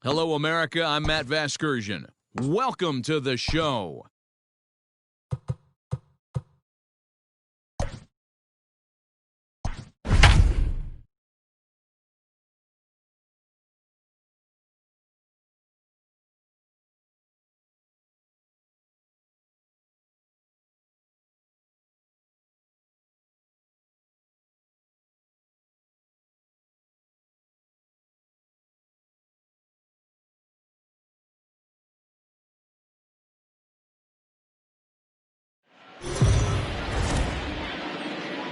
Hello, America. I'm Matt Vasgersian. Welcome to the show.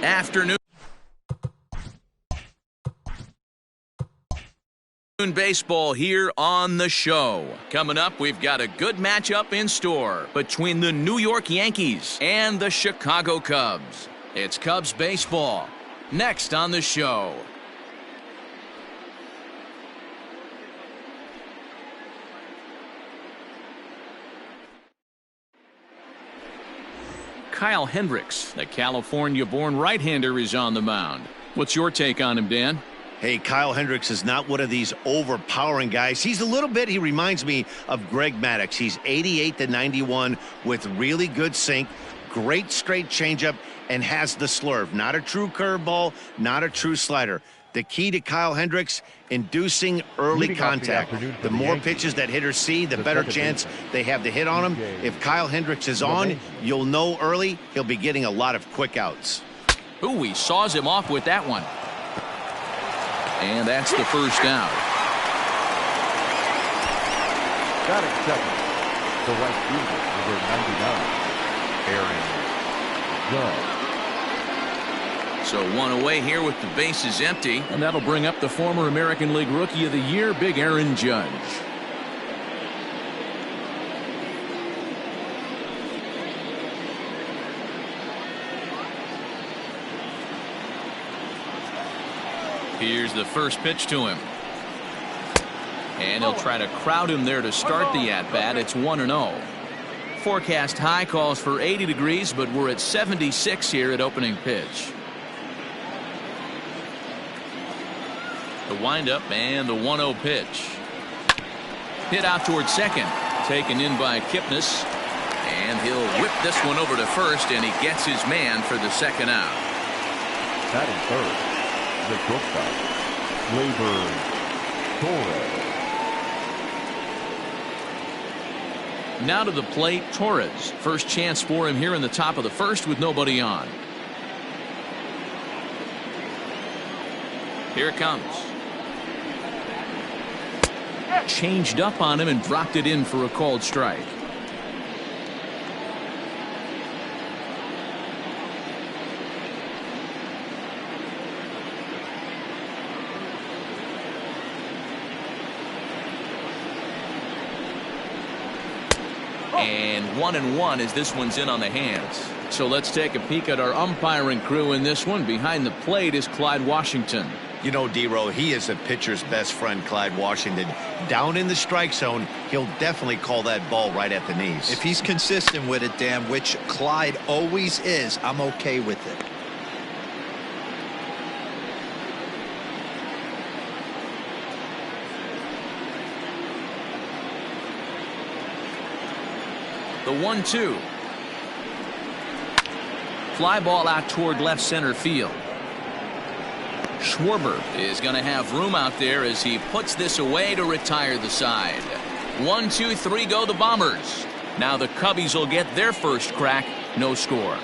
Afternoon baseball here on the show. Coming up, we've got a good matchup in store between the New York Yankees and the Chicago Cubs. It's Cubs baseball next on the show. Kyle Hendricks, the California-born right-hander, is on the mound. What's your take on him, Dan? Hey, Kyle Hendricks is not one of these overpowering guys. He reminds me of Greg Maddux. He's 88-91 with really good sink, great straight changeup, and has the slurve. Not a true curveball, not a true slider. The key to Kyle Hendricks, inducing early contact. The more pitches that hitters see, the better chance they have to hit on him. If Kyle Hendricks is on, you'll know early he'll be getting a lot of quick outs. Ooh, he saws him off with that one. And that's the first out. Got it, second. The right fielder, number 99, Aaron Judge. So one away here with the bases empty, and that'll bring up the former American League Rookie of the Year, Big Aaron Judge. Here's the first pitch to him. And he'll try to crowd him there to start the at-bat. It's 1-0. Forecast high calls for 80 degrees, but we're at 76 here at opening pitch. The windup and the 1-0 pitch. Hit out towards second. Taken in by Kipnis. And he'll whip this one over to first, and he gets his man for the second out. Batting third, the shortstop, Torres. Now to the plate, Torres. First chance for him here in the top of the first with nobody on. Here it comes. Changed up on him and dropped it in for a called strike. And 1-1 as this one's in on the hands. So let's take a peek at our umpiring crew in this one. Behind the plate is Clyde Washington. You know, D-Row, he is a pitcher's best friend, Clyde Washington. Down in the strike zone, he'll definitely call that ball right at the knees. If he's consistent with it, Dan, which Clyde always is, I'm okay with it. The 1-2. Fly ball out toward left center field. Schwarber is going to have room out there as he puts this away to retire the side. 1, 2, 3 go the Bombers. Now the Cubbies will get their first crack. No score.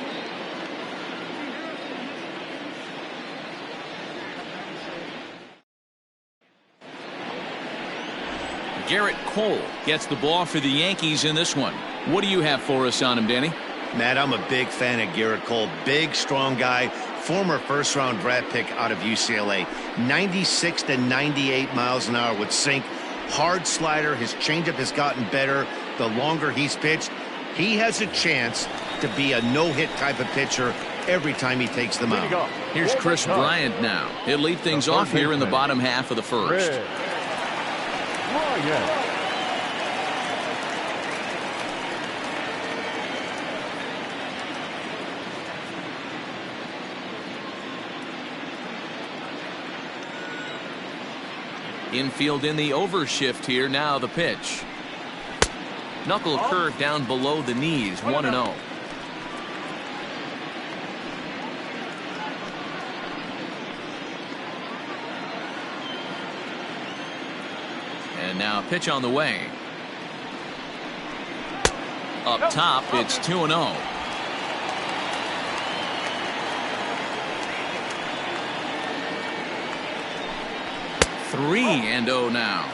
Garrett Cole gets the ball for the Yankees in this one. What do you have for us on him, Danny? Matt, I'm a big fan of Garrett Cole. Big, strong guy. Former first-round draft pick out of UCLA. 96 to 98 miles an hour with sink. Hard slider. His changeup has gotten better the longer he's pitched. He has a chance to be a no-hit type of pitcher every time he takes the mound. Here's Chris Bryant now. He'll lead things off here in the bottom half of the first. Infield in the overshift here. Now the pitch. Knuckle curve down below the knees. 1-0. And now a pitch on the way. Up top, it's 2-0. 3-0 now.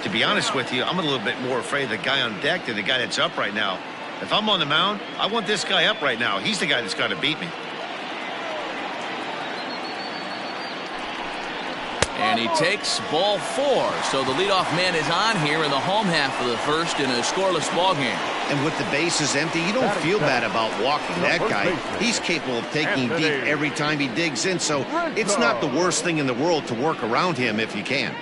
To be honest with you, I'm a little bit more afraid of the guy on deck than the guy that's up right now. If I'm on the mound, I want this guy up right now. He's the guy that's got to beat me. And he takes ball 4. So the leadoff man is on here in the home half of the first in a scoreless ball game. And with the bases empty, you don't feel bad about walking that guy. He's capable of taking deep every time he digs in, so it's not the worst thing in the world to work around him if you can.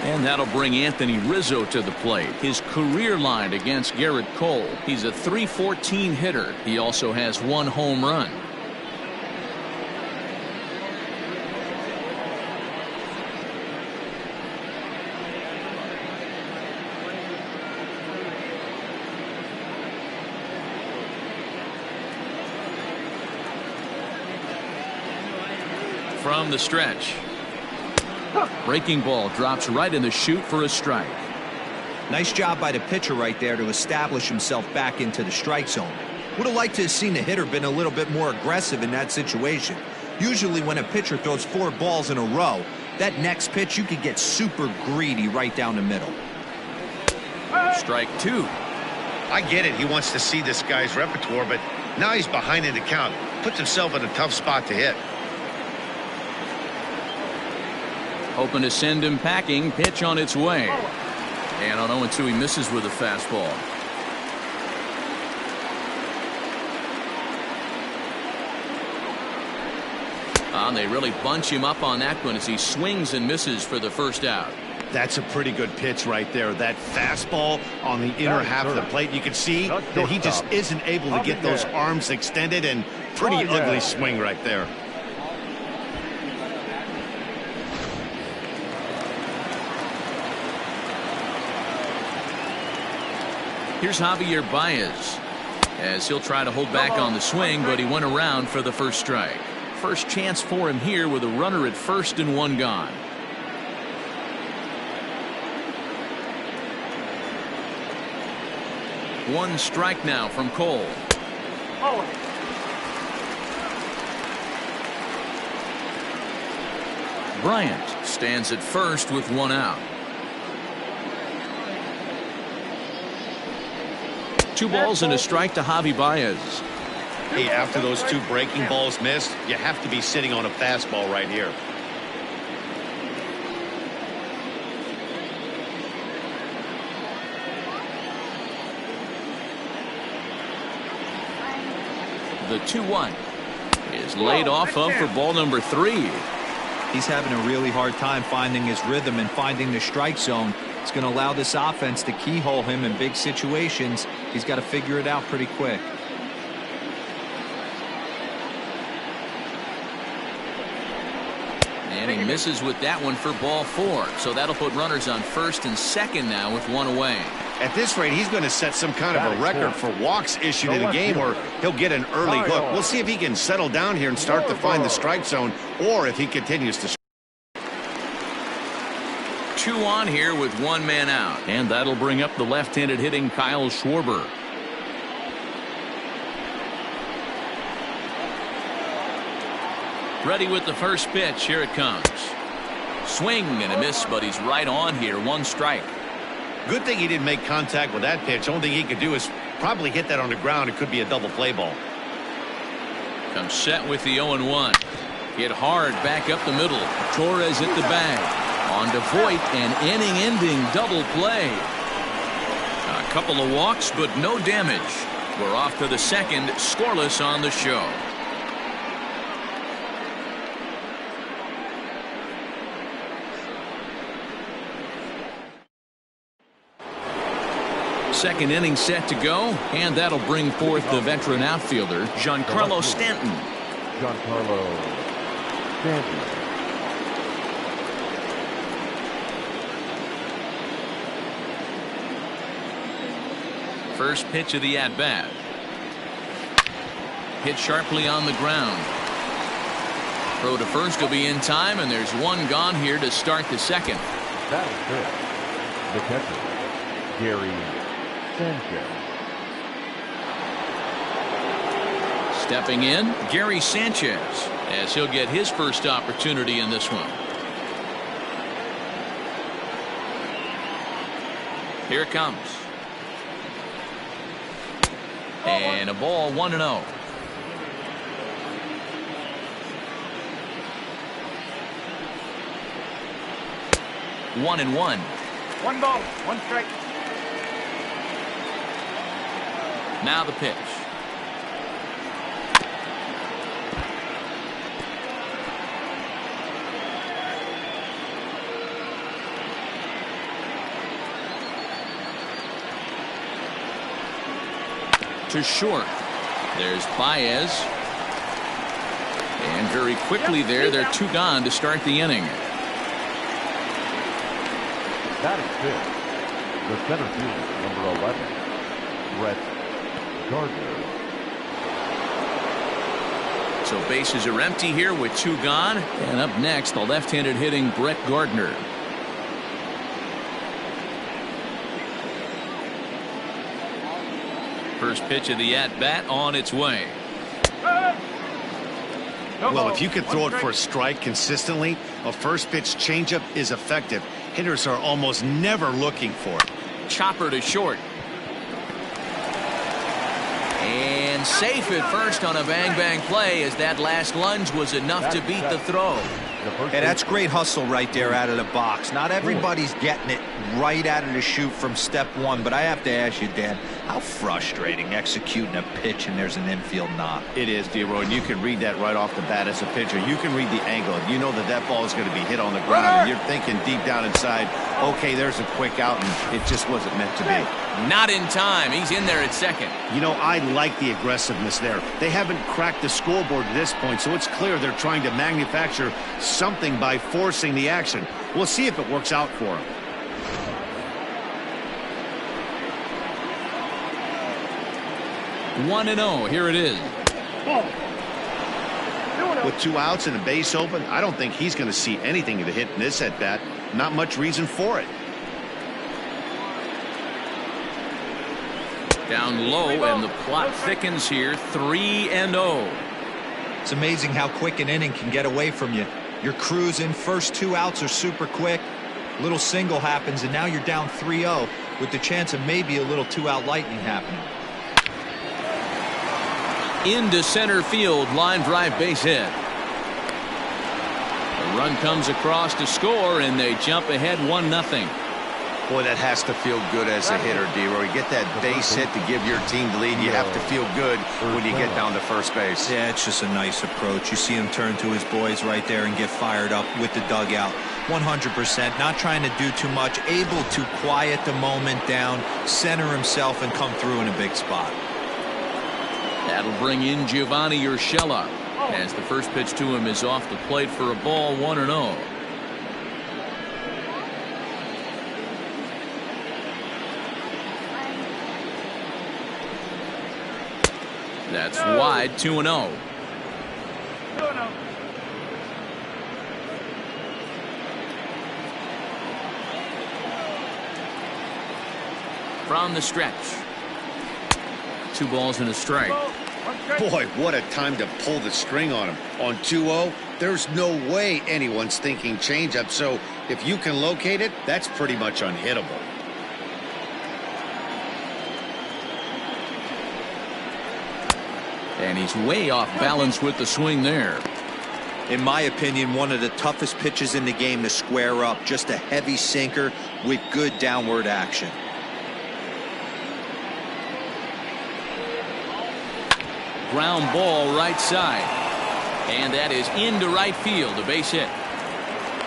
And that'll bring Anthony Rizzo to the plate. His career line against Garrett Cole. He's a .314 hitter. He also has 1 home run. From the stretch. Breaking ball drops right in the chute for a strike. Nice job by the pitcher right there to establish himself back into the strike zone. Would have liked to have seen the hitter been a little bit more aggressive in that situation. Usually when a pitcher throws 4 balls in a row, that next pitch you could get super greedy right down the middle. Strike 2. I get it. He wants to see this guy's repertoire, but now he's behind in the count. Puts himself in a tough spot to hit. Hoping to send him packing. Pitch on its way. And on 0-2, he misses with a fastball. They really bunch him up on that one as he swings and misses for the first out. That's a pretty good pitch right there. That fastball on the inner half of the plate. You can see that he just isn't able to get those arms extended, and pretty ugly swing right there. Here's Javier Baez as he'll try to hold back on the swing, but he went around for the first strike. First chance for him here with a runner at first and 1 gone. One strike now from Cole. Bryant stands at first with 1 out. 2 balls and a strike to Javi Baez. Hey, after those 2 breaking balls missed, you have to be sitting on a fastball right here. The 2-1 is laid off of for ball number 3. He's having a really hard time finding his rhythm and finding the strike zone. It's going to allow this offense to keyhole him in big situations. He's got to figure it out pretty quick. And he misses with that one for ball 4. So that'll put runners on first and second now with 1 away. At this rate, he's going to set some kind of a record for walks issued in a game, or he'll get an early hook. We'll see if he can settle down here and start to find the strike zone, or if he continues to. 2 on here with 1 man out. And that'll bring up the left-handed hitting Kyle Schwarber. Ready with the first pitch. Here it comes. Swing and a miss, but he's right on here. 1 strike. Good thing he didn't make contact with that pitch. Only thing he could do is probably hit that on the ground. It could be a double play ball. Comes set with the 0-1. Hit hard back up the middle. Torres at the bag. On to Voit, an inning-ending double play. A couple of walks, but no damage. We're off to the second, scoreless on the show. Second inning set to go, and that'll bring forth the veteran outfielder, Giancarlo Stanton. Giancarlo Sanchez. First pitch of the at-bat. Hit sharply on the ground. Throw to first will be in time, and there's one gone here to start the second. That is good. The catcher, Gary Sanchez. Stepping in, Gary Sanchez, as he'll get his first opportunity in this one. Here it comes. And a ball, 1-0. One and one. One ball, one strike. Now the pitch. To short. There's Baez. And very quickly they're two gone to start the inning. That is good. The center fielder, number 11, Brett Gardner. So bases are empty here with two gone. And up next, the left-handed hitting Brett Gardner. First pitch of the at-bat on its way. Well, if you could throw it for a strike consistently, a first pitch changeup is effective. Hitters are almost never looking for it. Chopper to short. And safe at first on a bang-bang play, as that last lunge was enough to beat the throw. Hey, that's great hustle right there out of the box. Not everybody's getting it right out of the chute from step one, but I have to ask you, Dan, how frustrating executing a pitch and there's an infield knock. It is, D-Roy, and you can read that right off the bat as a pitcher. You can read the angle. You know that that ball is going to be hit on the ground, and you're thinking deep down inside, okay, there's a quick out, and it just wasn't meant to be. Not in time. He's in there at second. You know, I like the aggressiveness there. They haven't cracked the scoreboard at this point, so it's clear they're trying to manufacture something by forcing the action. We'll see if it works out for them. One and 0. Here it is. With two outs and a base open, I don't think he's going to see anything to hit in this at bat. Not much reason for it. Down low, and the plot thickens here. 3-0. It's amazing how quick an inning can get away from you. You're cruising. First two outs are super quick. Little single happens, and now you're down 3-0 with the chance of maybe a little two-out lightning happening. Into center field, line drive base hit. The run comes across to score, and they jump ahead 1-0. Boy, that has to feel good as a hitter, D-Roy. Get that base hit to give your team the lead. You have to feel good when you get down to first base. Yeah, it's just a nice approach. You see him turn to his boys right there and get fired up with the dugout. 100%, not trying to do too much, able to quiet the moment down, center himself, and come through in a big spot. That'll bring in Giovanni Urshela, as the first pitch to him is off the plate for a ball. 1-0. That's wide. 2-0. From the stretch. 2 balls and a strike. Boy, what a time to pull the string on him. On 2-0, there's no way anyone's thinking changeup, so if you can locate it, that's pretty much unhittable. And he's way off balance with the swing there. In my opinion, one of the toughest pitches in the game to square up. Just a heavy sinker with good downward action. Ground ball right side. And that is into right field, a base hit.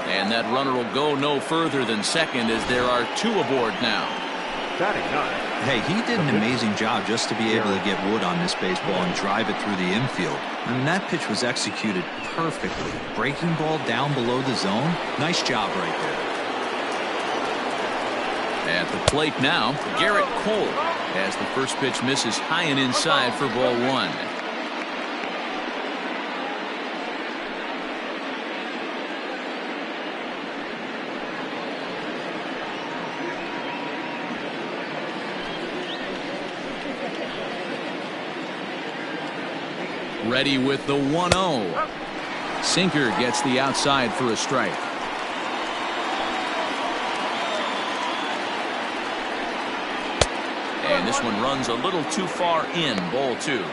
And that runner will go no further than second, as there are 2 aboard now. Batting 9. Hey, he did an amazing job just to be able to get wood on this baseball and drive it through the infield. I mean, that pitch was executed perfectly. Breaking ball down below the zone. Nice job right there. At the plate now, Garrett Cole, as the first pitch misses high and inside for ball one. Ready with the 1-0. Sinker gets the outside for a strike. And this one runs a little too far in, ball two.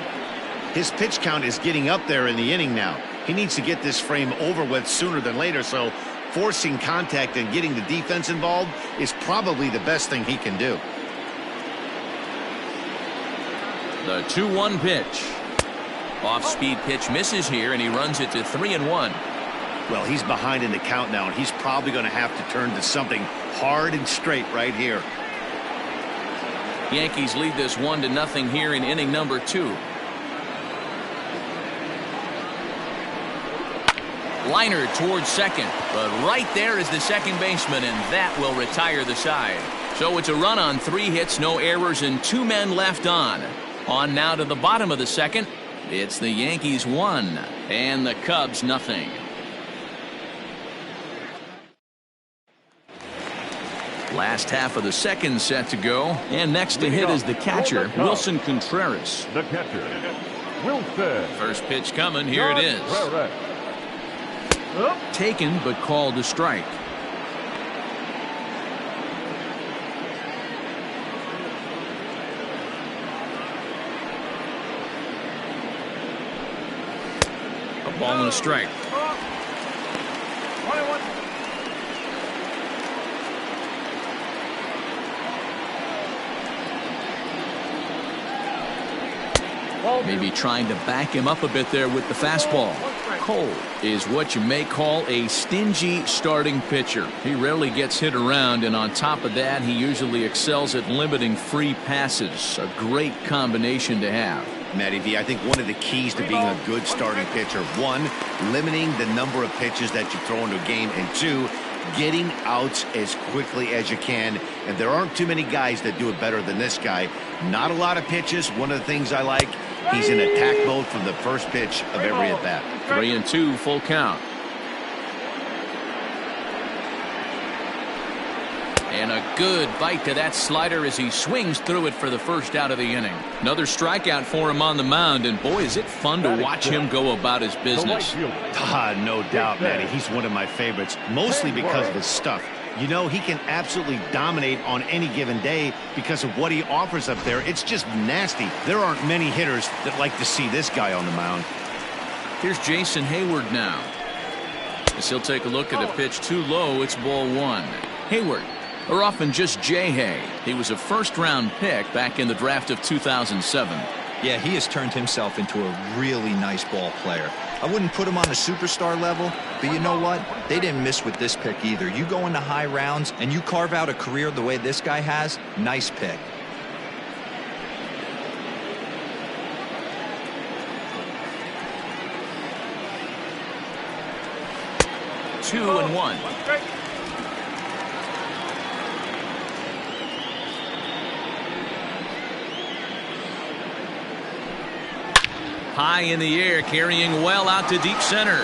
His pitch count is getting up there in the inning now. He needs to get this frame over with sooner than later, so forcing contact and getting the defense involved is probably the best thing he can do. The 2-1 pitch. Off-speed pitch misses here, and he runs it to 3-1. Well, he's behind in the count now, and he's probably going to have to turn to something hard and straight right here. Yankees lead this 1-0 here in inning number 2. Liner towards second, but right there is the second baseman, and that will retire the side. So it's a run on 3 hits, no errors, and 2 men left on. On now to the bottom of the second. It's the Yankees 1 and the Cubs nothing. Last half of the second set to go, and next to hit is the catcher, Wilson Contreras. The catcher, Wilson. First pitch coming, here it is. Taken but called a strike. A ball and a strike. Maybe trying to back him up a bit there with the fastball. Cole is what you may call a stingy starting pitcher. He rarely gets hit around, and on top of that, he usually excels at limiting free passes. A great combination to have. Matty V, I think one of the keys to being a good starting pitcher, 1, limiting the number of pitches that you throw into a game, and 2, getting outs as quickly as you can. And there aren't too many guys that do it better than this guy. Not a lot of pitches. One of the things I like, he's in attack mode from the first pitch of every at bat. 3-2, full count. And a good bite to that slider as he swings through it for the first out of the inning. Another strikeout for him on the mound, and boy, is it fun to watch him go about his business. No doubt, Matty. He's one of my favorites, mostly because of his stuff. You know, he can absolutely dominate on any given day because of what he offers up there. It's just nasty. There aren't many hitters that like to see this guy on the mound. Here's Jason Hayward now. As he'll take a look at a pitch too low, it's ball 1. Hayward, or often just J-Hay. He was a first-round pick back in the draft of 2007. Yeah, he has turned himself into a really nice ball player. I wouldn't put him on a superstar level, but you know what? They didn't miss with this pick either. You go into high rounds and you carve out a career the way this guy has, nice pick. Two and one. High in the air, carrying well out to deep center.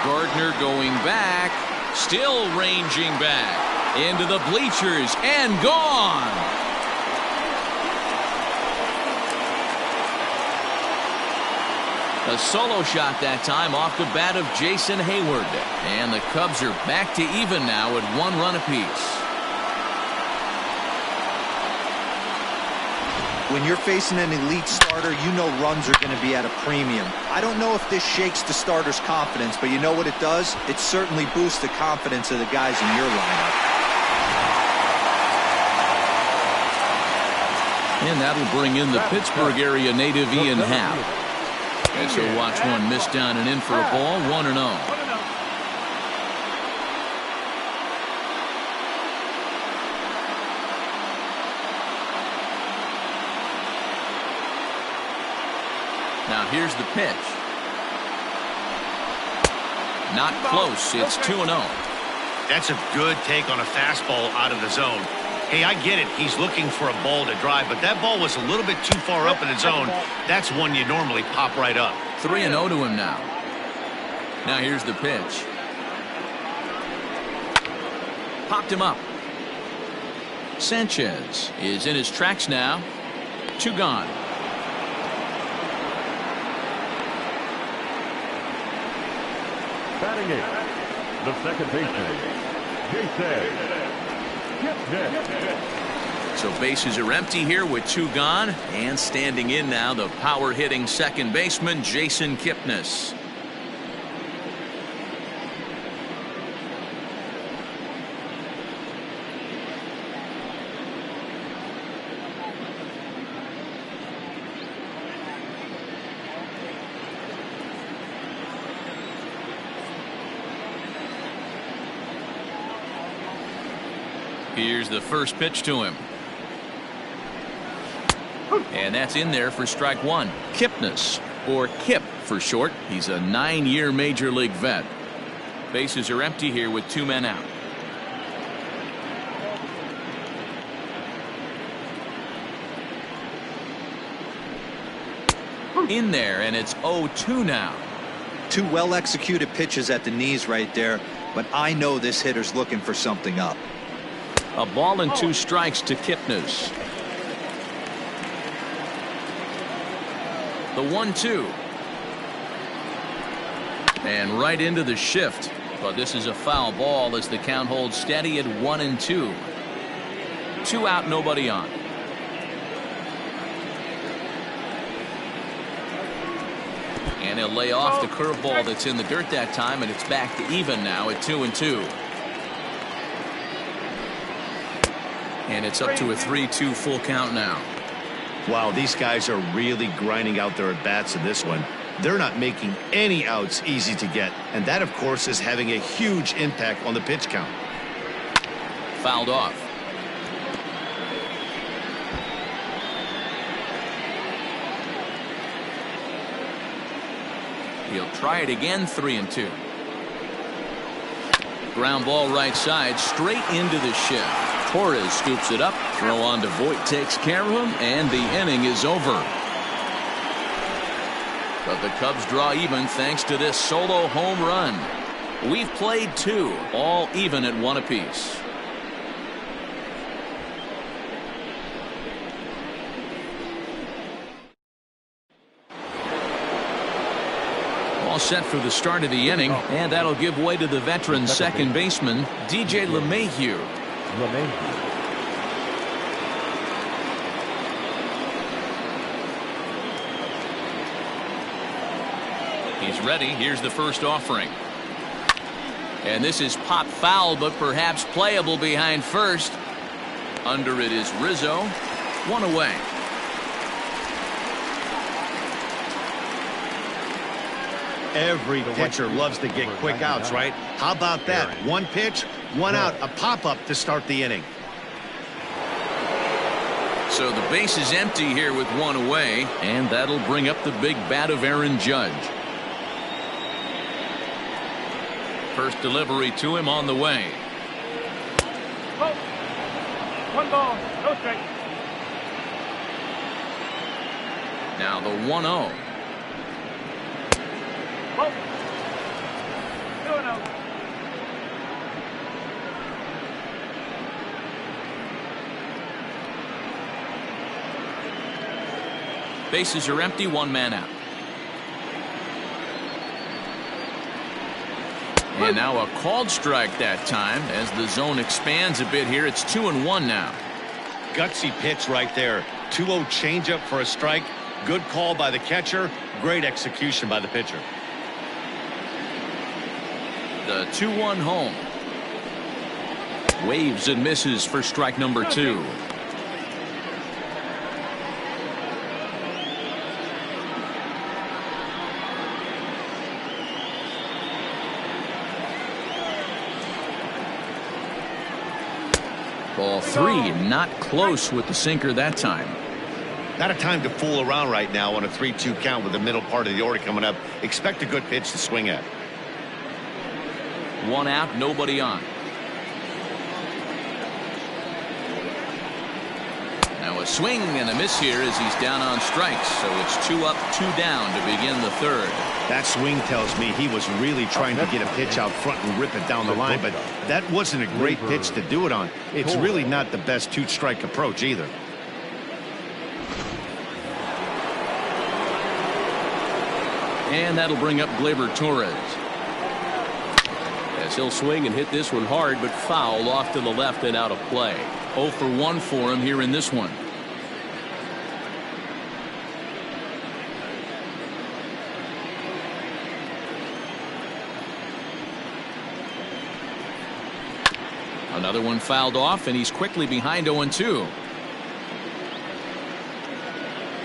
Gardner going back, still ranging back into the bleachers and gone. A solo shot that time off the bat of Jason Hayward. And the Cubs are back to even now at 1 run apiece. When you're facing an elite starter, you know runs are going to be at a premium. I don't know if this shakes the starter's confidence, but you know what it does? It certainly boosts the confidence of the guys in your lineup. And that'll bring in the Pittsburgh area native Ian Happ. And so watch one miss down and in for a ball, 1-0. here's the pitch. Not close. It's 2-0. That's a good take on a fastball out of the zone. Hey, I get it. He's looking for a ball to drive, but that ball was a little bit too far up in the zone. That's one you normally pop right up. 3-0 to him now. Now here's the pitch. Popped him up. Sanchez is in his tracks now. 2 gone. Batting eighth, the second baseman, Jason. So bases are empty here with 2 gone, and standing in now the power hitting second baseman Jason Kipnis. Here's the first pitch to him. And that's in there for strike 1. Kipnis, or Kip for short. He's a 9-year major league vet. Bases are empty here with 2 men out. In there, and it's 0-2 now. 2 well-executed pitches at the knees right there, but I know this hitter's looking for something up. A ball and 2 strikes to Kipnis. The 1-2. And right into the shift. But this is a foul ball as the count holds steady at 1-2. 2 out, nobody on. And he'll lay off the curveball that's in the dirt that time, and it's back to even now at 2-2. And it's up to a 3-2 full count now. Wow, these guys are really grinding out their at-bats in this one. They're not making any outs easy to get. And that, of course, is having a huge impact on the pitch count. Fouled off. He'll try it again, 3-2. Ground ball right side, straight into the shift. Torres scoops it up. Throw on to Voit takes care of him, and the inning is over. But the Cubs draw even thanks to this solo home run. We've played 2, all even at 1 apiece. All set for the start of the inning, and that'll give way to the veteran second baseman, DJ LeMahieu. He's ready. Here's the first offering. And this is pop foul, but perhaps playable behind first. Under it is Rizzo. 1 away. Every pitcher loves to get quick outs, right? How about that? 1 pitch, 1 out, a pop-up to start the inning. So the base is empty here with 1 away, and that'll bring up the big bat of Aaron Judge. First delivery to him on the way. 1 ball, no strike. Now the 1-0. 2-0. Bases are empty, 1 man out. And now a called strike that time as the zone expands a bit here. It's 2-1 now. Gutsy pitch right there. 2-0 changeup for a strike. Good call by the catcher. Great execution by the pitcher. The 2-1 home. Waves and misses for strike number 2. Ball 3, not close with the sinker that time. Not a time to fool around right now on a 3-2 count with the middle part of the order coming up. Expect a good pitch to swing at. 1 out, nobody on. Now a swing and a miss here as he's down on strikes. So it's 2 up, 2 down to begin the third. That swing tells me he was really trying to get a pitch out front and rip it down the line, but that wasn't a great pitch to do it on. It's really not the best 2-strike approach either. And that'll bring up Gleyber Torres. As he'll swing and hit this one hard, but foul off to the left and out of play. 0 for 1 for him here in this one. Another one fouled off, and he's quickly behind 0-2.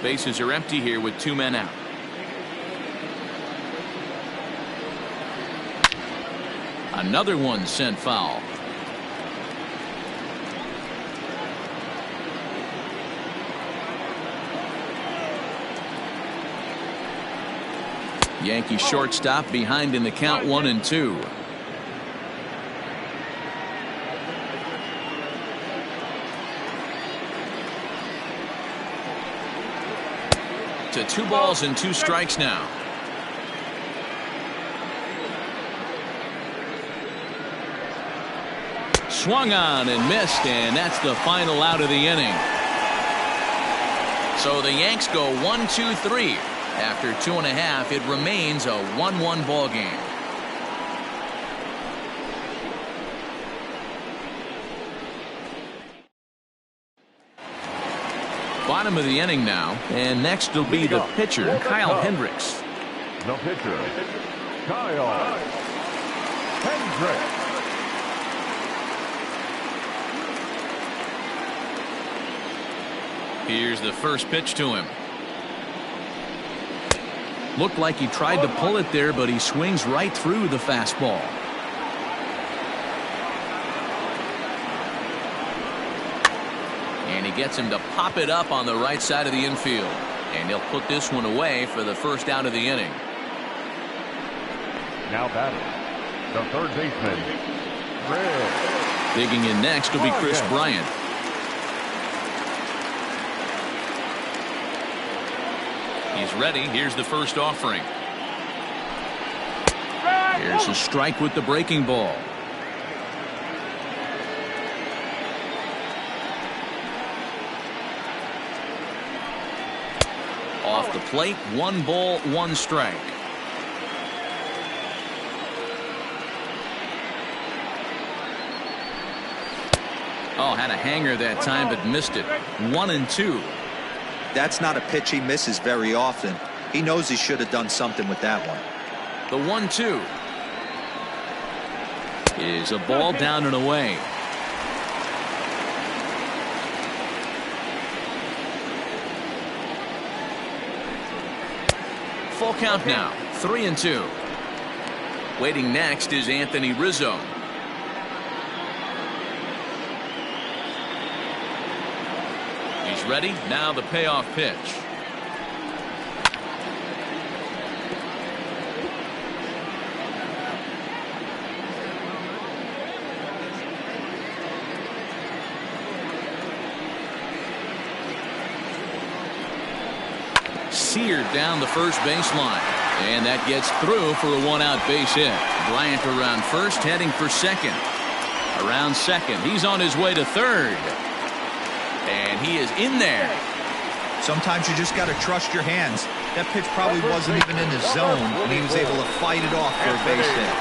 Bases are empty here with 2 men out. Another one sent foul. Yankee shortstop behind in the count 1-2. To 2 balls and 2 strikes now. Swung on and missed, and that's the final out of the inning. So the Yanks go 1-2-3. After 2.5, it remains a 1-1 ball game. Bottom of the inning now, and next will be the pitcher, Kyle Hendricks. The pitcher, Kyle Hendricks. Here's the first pitch to him. Looked like he tried to pull it there, but he swings right through the fastball. And he gets him to pop it up on the right side of the infield. And he'll put this one away for the first out of the inning. Now batting, the third baseman, Red. Digging in next will be Chris Bryant. He's ready. Here's the first offering. Here's a strike with the breaking ball. Off the plate, 1 ball, 1 strike. Oh, had a hanger that time, but missed it. 1-2. That's not a pitch he misses very often. He knows he should have done something with that one. The 1-2 is a ball down and away. Full count now, 3-2. Waiting next is Anthony Rizzo. He's ready. Now the payoff pitch. Seared down the first baseline. And that gets through for a 1-out base hit. Bryant around first, heading for second. Around second. He's on his way to third. And he is in there. Sometimes you just got to trust your hands. That pitch probably wasn't even in the zone, and he was able to fight it off for a base hit.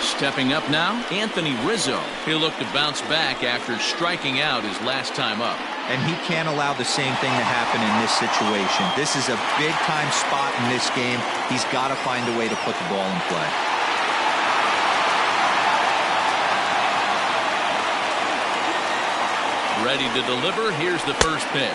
Stepping up now, Anthony Rizzo. He'll look to bounce back after striking out his last time up. And he can't allow the same thing to happen in this situation. This is a big-time spot in this game. He's got to find a way to put the ball in play. Ready to deliver. Here's the first pitch.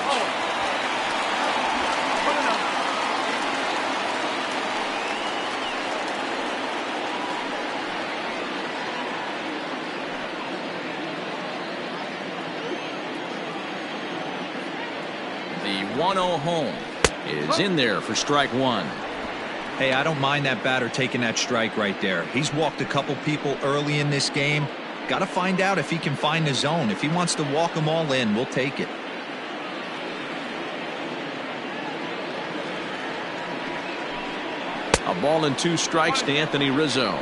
The 1-0 home is in there for strike one. Hey, I don't mind that batter taking that strike right there. He's walked a couple people early in this game. Got to find out if he can find the zone. If he wants to walk them all in, we'll take it. A ball and 2 strikes to Anthony Rizzo.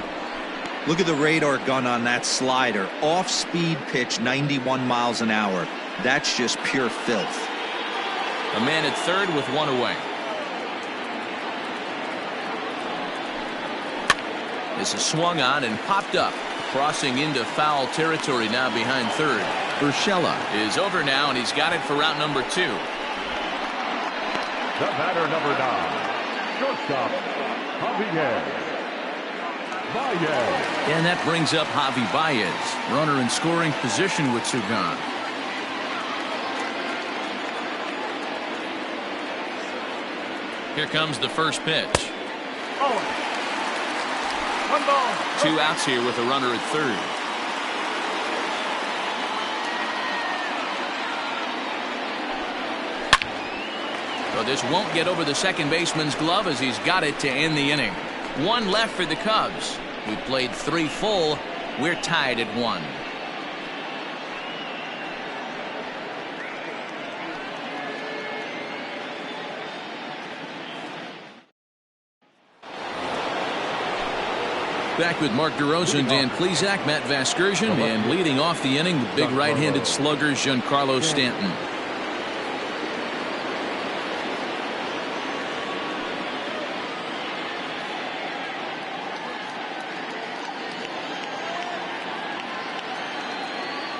Look at the radar gun on that slider. Off-speed pitch, 91 miles an hour. That's just pure filth. A man at third with 1 away. This is swung on and popped up. Crossing into foul territory now behind third. Urshela is over now, and he's got it for route number 2. The batter, number 9, shortstop, Javier Baez. And that brings up Javi Baez. Runner in scoring position with 2 gone. Here comes the first pitch. Oh. 1 ball. 2 outs here with a runner at third. So this won't get over the second baseman's glove as he's got it to end the inning. 1 left for the Cubs. We played 3 full. We're tied at 1. Back with Mark DeRosa, Dan Plesac, Matt Vasgersian, and leading off the inning, the big right-handed slugger, Giancarlo Stanton.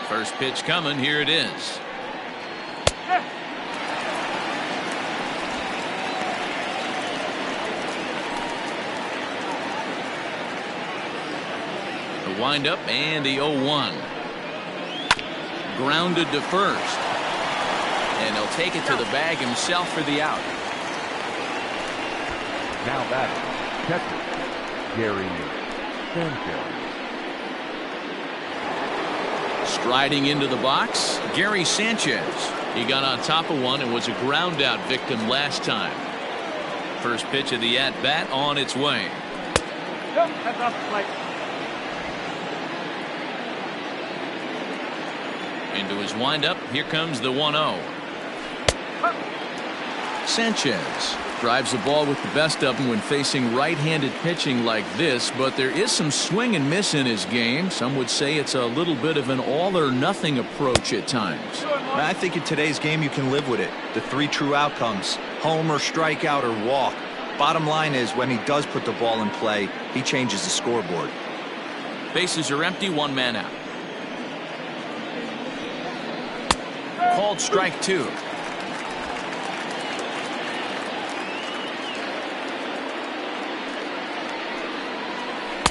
First pitch coming. Here it is. The windup and the 0-1. Grounded to first. And he'll take it to the bag himself for the out. Now batting, catcher, Gary Sanchez. Striding into the box, Gary Sanchez. He got on top of one and was a ground out victim last time. First pitch of the at-bat on its way. Nope, that's off the plate. Into his windup, here comes the 1-0. Sanchez drives the ball with the best of them when facing right-handed pitching like this, but there is some swing and miss in his game. Some would say it's a little bit of an all-or-nothing approach at times. I think in today's game you can live with it. The 3 true outcomes: home or strikeout or walk. Bottom line is, when he does put the ball in play, he changes the scoreboard. Bases are empty, 1 man out. Called strike 2.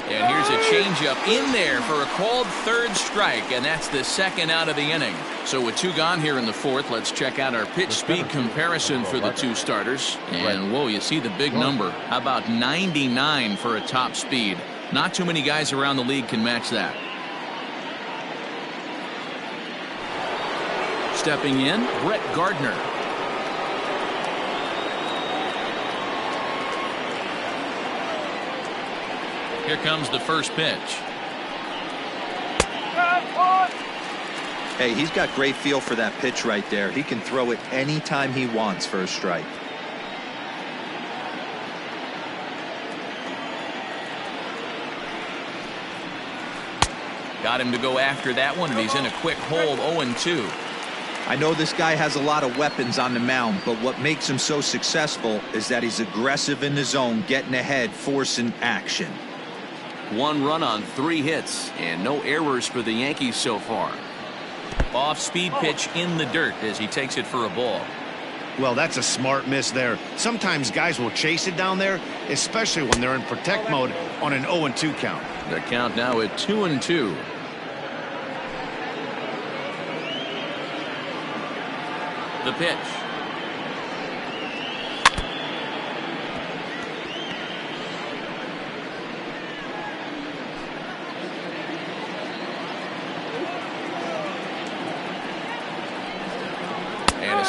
And here's a changeup in there for a called third strike, and that's the second out of the inning. So with 2 gone here in the 4th, let's check out our pitch speed comparison for the 2 starters. And whoa, you see the big number. How about 99 for a top speed? Not too many guys around the league can match that. Stepping in, Brett Gardner. Here comes the first pitch. Hey, he's got great feel for that pitch right there. He can throw it anytime he wants for a strike. Got him to go after that one, and he's in a quick hold, 0-2. I know this guy has a lot of weapons on the mound, but what makes him so successful is that he's aggressive in the zone, getting ahead, forcing action. 1 run on 3 hits, and no errors for the Yankees so far. Off-speed pitch in the dirt as he takes it for a ball. Well, that's a smart miss there. Sometimes guys will chase it down there, especially when they're in protect mode on an 0-2 count. The count now at 2-2. The pitch.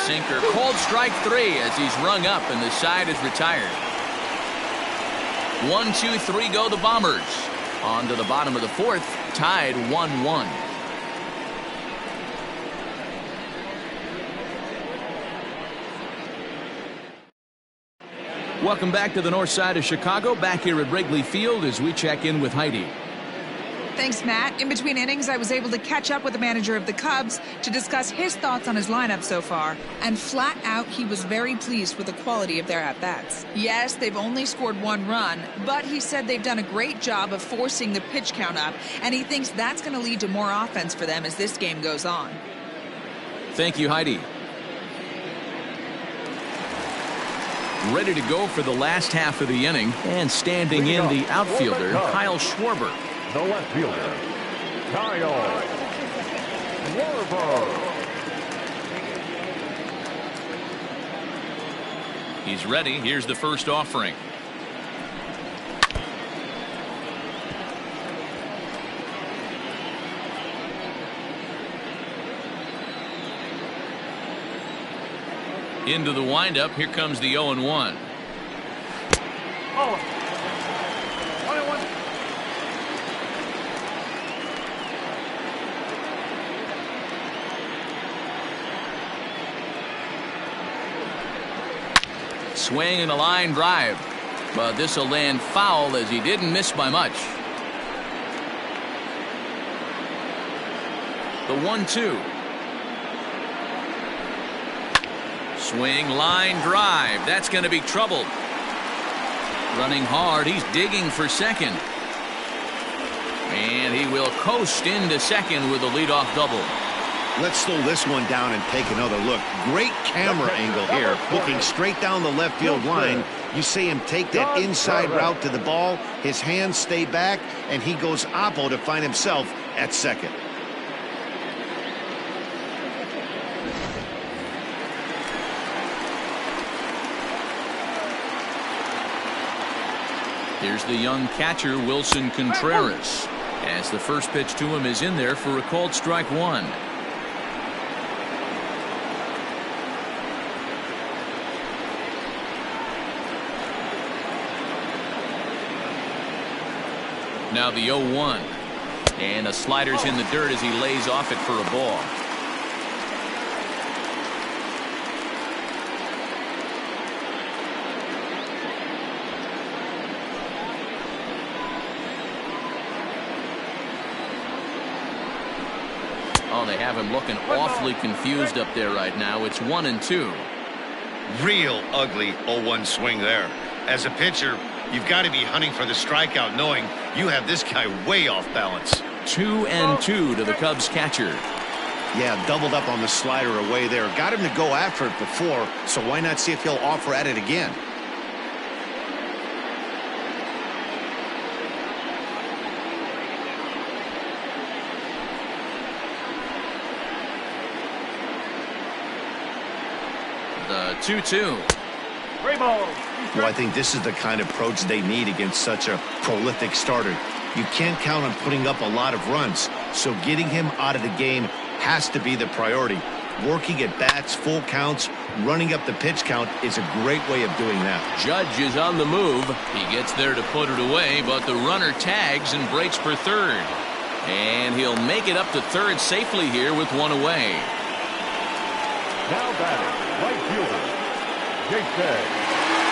sinker. Cold strike 3 as he's rung up and the side is retired. 1, 2, 3 go the Bombers. On to the bottom of the 4th, tied 1-1. Welcome back to the north side of Chicago, back here at Wrigley Field as we check in with Heidi. Thanks, Matt. In between innings, I was able to catch up with the manager of the Cubs to discuss his thoughts on his lineup so far. And flat out, he was very pleased with the quality of their at-bats. Yes, they've only scored 1 run, but he said they've done a great job of forcing the pitch count up, and he thinks that's going to lead to more offense for them as this game goes on. Thank you, Heidi. Ready to go for the last half of the inning, and standing in the outfielder, Kyle Schwarber. The left fielder, Kyle Schwarber. He's ready. Here's the first offering. Into the windup. Here comes the 0-1. Oh. 1-1. Swing and a line drive, but this will land foul as he didn't miss by much. The 1-2. Swing, line drive. That's going to be trouble. Running hard. He's digging for second. And he will coast into second with a leadoff double. Let's slow this one down and take another look. Great camera angle here, looking straight down the left field line. You see him take that inside route to the ball. His hands stay back, and he goes oppo to find himself at second. Here's the young catcher, Wilson Contreras, as the first pitch to him is in there for a called strike 1. Now the 0-1, and the slider's in the dirt as he lays off it for a ball. Oh, they have him looking awfully confused up there right now. It's 1-2. Real ugly 0-1 swing there. As a pitcher, you've got to be hunting for the strikeout, knowing you have this guy way off balance. 2-2 to the Cubs catcher. Yeah, doubled up on the slider away there. Got him to go after it before, so why not see if he'll offer at it again? The 2-2. 3 balls. Well, I think this is the kind of approach they need against such a prolific starter. You can't count on putting up a lot of runs, so getting him out of the game has to be the priority. Working at bats, full counts, running up the pitch count is a great way of doing that. Judge is on the move. He gets there to put it away, but the runner tags and breaks for third. And he'll make it up to third safely here with one away. Now batting, right fielder, Jason.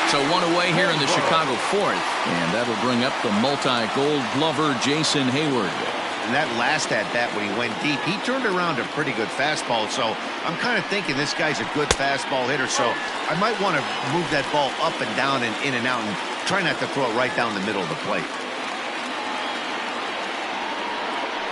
So one away here in the Chicago 4th, and that'll bring up the multi-gold glover Jason Hayward. And that last at-bat when he went deep, he turned around a pretty good fastball, so I'm kind of thinking this guy's a good fastball hitter, so I might want to move that ball up and down and in and out and try not to throw it right down the middle of the plate.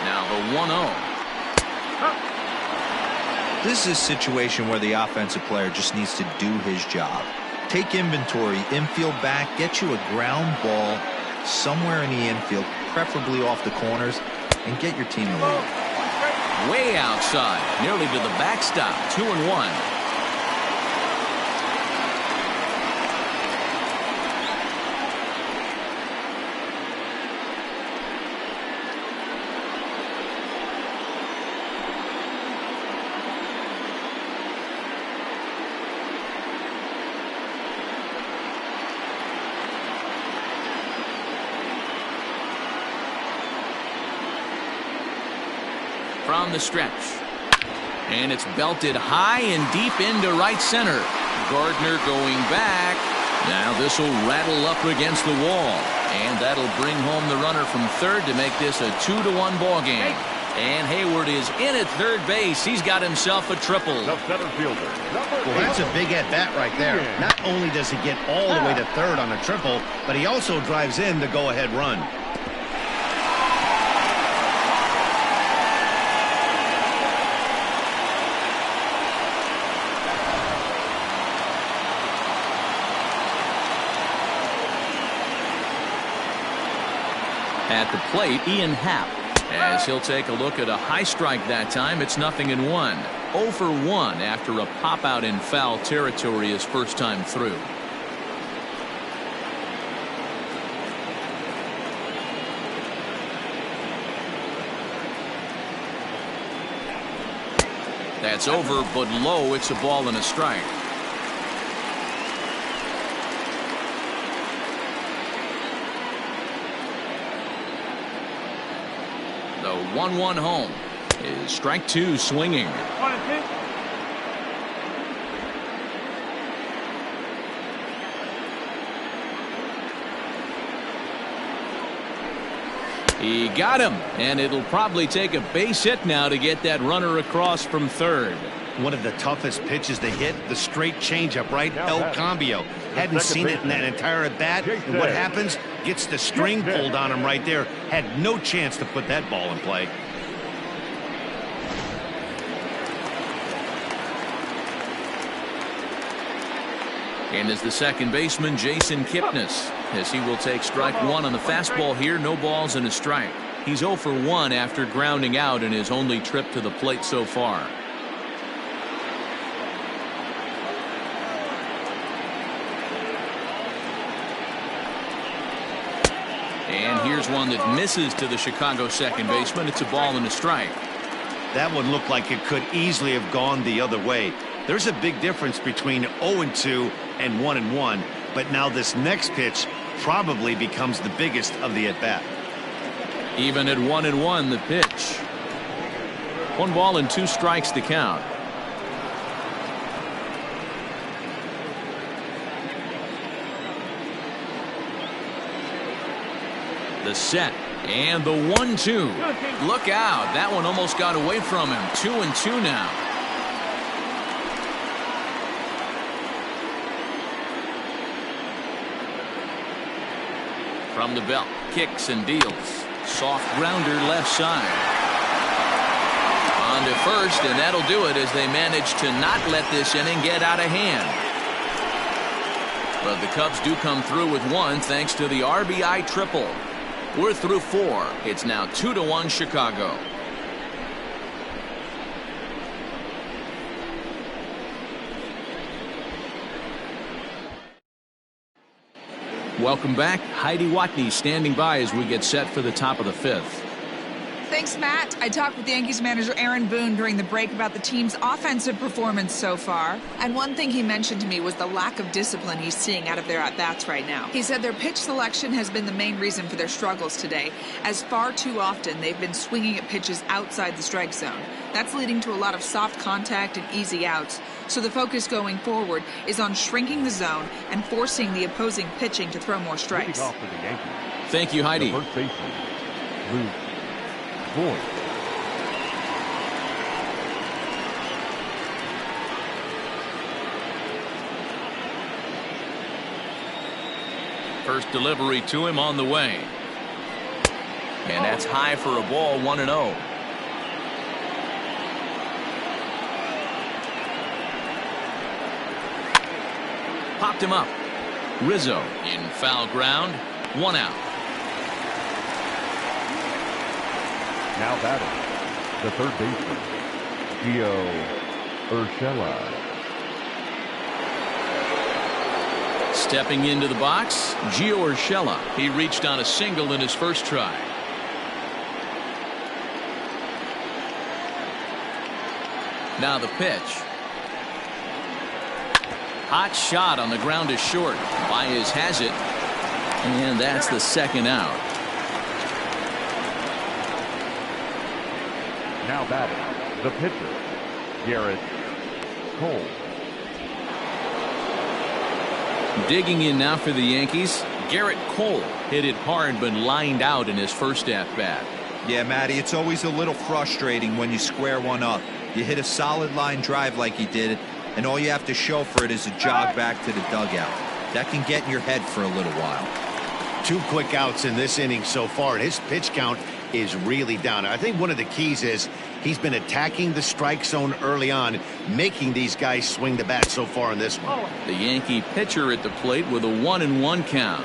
Now the 1-0. This is a situation where the offensive player just needs to do his job. Take inventory, infield back, get you a ground ball somewhere in the infield, preferably off the corners, and get your team the lead. Way outside, nearly to the backstop, 2-1. from the stretch. And it's belted high and deep into right center. Gardner going back. Now this will rattle up against the wall. And that'll bring home the runner from third to make this a 2-1 ball game. And Hayward is in at third base. He's got himself a triple. The center fielder. Well, that's a big at-bat right there. Not only does he get all the way to third on a triple, but he also drives in the go-ahead run. At the plate, Ian Happ, as he'll take a look at a high strike that time. It's 0-1. 0 for 1 after a pop out in foul territory his first time through. That's over, but low. It's a ball and a strike. The 1-1 home is strike two swinging. 1-2. He got him, and it'll probably take a base hit now to get that runner across from third. One of the toughest pitches to hit, the straight changeup, right? El Cambio. Hadn't seen it in that entire at-bat. And what happens? Gets the string pulled on him right there. Had no chance to put that ball in play. And is the second baseman, Jason Kipnis, as he will take strike one on the fastball here. No balls and a strike. He's 0 for 1 after grounding out in his only trip to the plate so far. And here's one that misses to the Chicago second baseman. It's a ball and a strike. That one looked like it could easily have gone the other way. There's a big difference between 0-2 and 1-1, but now this next pitch probably becomes the biggest of the at-bat. Even at 1-1, the pitch. 1 ball and 2 strikes to count. The set and the 1-2. Look out. That one almost got away from him. 2-2 now. From the belt, kicks and deals. Soft grounder left side. On to first, and that'll do it as they manage to not let this inning get out of hand. But the Cubs do come through with one thanks to the RBI triple. We're through 4. It's now 2-1 Chicago. Welcome back. Heidi Watney standing by as we get set for the top of the 5th. Thanks, Matt. I talked with Yankees manager Aaron Boone during the break about the team's offensive performance so far. And one thing he mentioned to me was the lack of discipline he's seeing out of their at-bats right now. He said their pitch selection has been the main reason for their struggles today, as far too often they've been swinging at pitches outside the strike zone. That's leading to a lot of soft contact and easy outs. So the focus going forward is on shrinking the zone and forcing the opposing pitching to throw more strikes. Off for the Yankees. Thank you, Heidi. The first baseman, Luke Voigt. First delivery to him on the way. And that's high for a ball, 1-0. Popped him up. Rizzo in foul ground. 1 out. Now batting, the third baseman, Gio Urshela. Stepping into the box, Gio Urshela. He reached on a single in his first try. Now the pitch. Hot shot on the ground is short. Baez has it. And that's the second out. Now batting, the pitcher, Garrett Cole. Digging in now for the Yankees, Garrett Cole hit it hard but lined out in his first at-bat. Yeah, Matty, it's always a little frustrating when you square one up. You hit a solid line drive like he did, and all you have to show for it is a jog back to the dugout. That can get in your head for a little while. 2 quick outs in this inning so far, and his pitch count is really down. I think one of the keys is he's been attacking the strike zone early on, making these guys swing the bat so far in this one. The Yankee pitcher at the plate with a 1-1 count.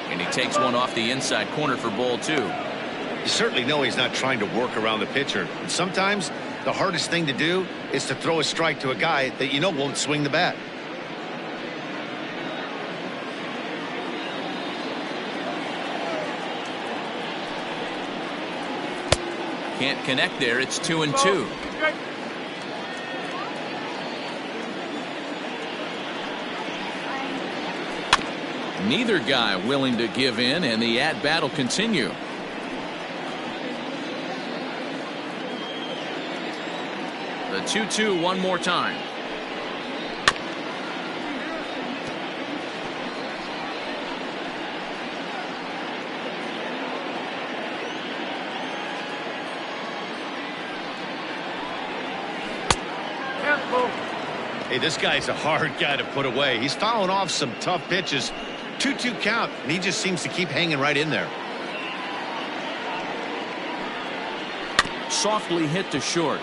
And he takes one off the inside corner for ball 2. You certainly know he's not trying to work around the pitcher. And sometimes the hardest thing to do is to throw a strike to a guy that you know won't swing the bat. Can't connect there. It's 2-2. Neither guy willing to give in, and the at-bat will continue. The 2-2 one more time. Hey, this guy's a hard guy to put away. He's fouling off some tough pitches. 2-2 count, and he just seems to keep hanging right in there. Softly hit to short.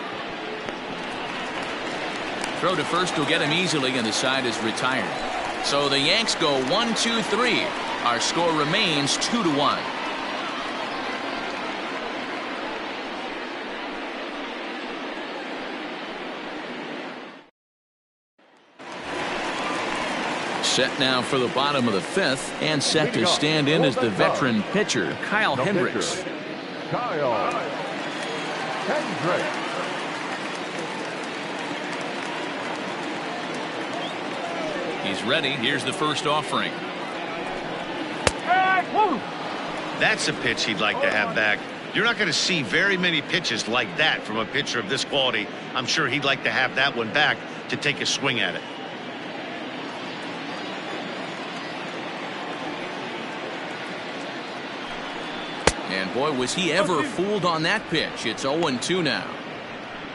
Throw to first will get him easily, and the side is retired. So the Yanks go 1-2-3. Our score remains 2-1. Set now for the bottom of the 5th, and set to stand in as the veteran pitcher, Kyle Hendricks. Kyle Hendricks. He's ready. Here's the first offering. That's a pitch he'd like to have back. You're not going to see very many pitches like that from a pitcher of this quality. I'm sure he'd like to have that one back to take a swing at it. And boy, was he ever fooled on that pitch. It's 0-2 now.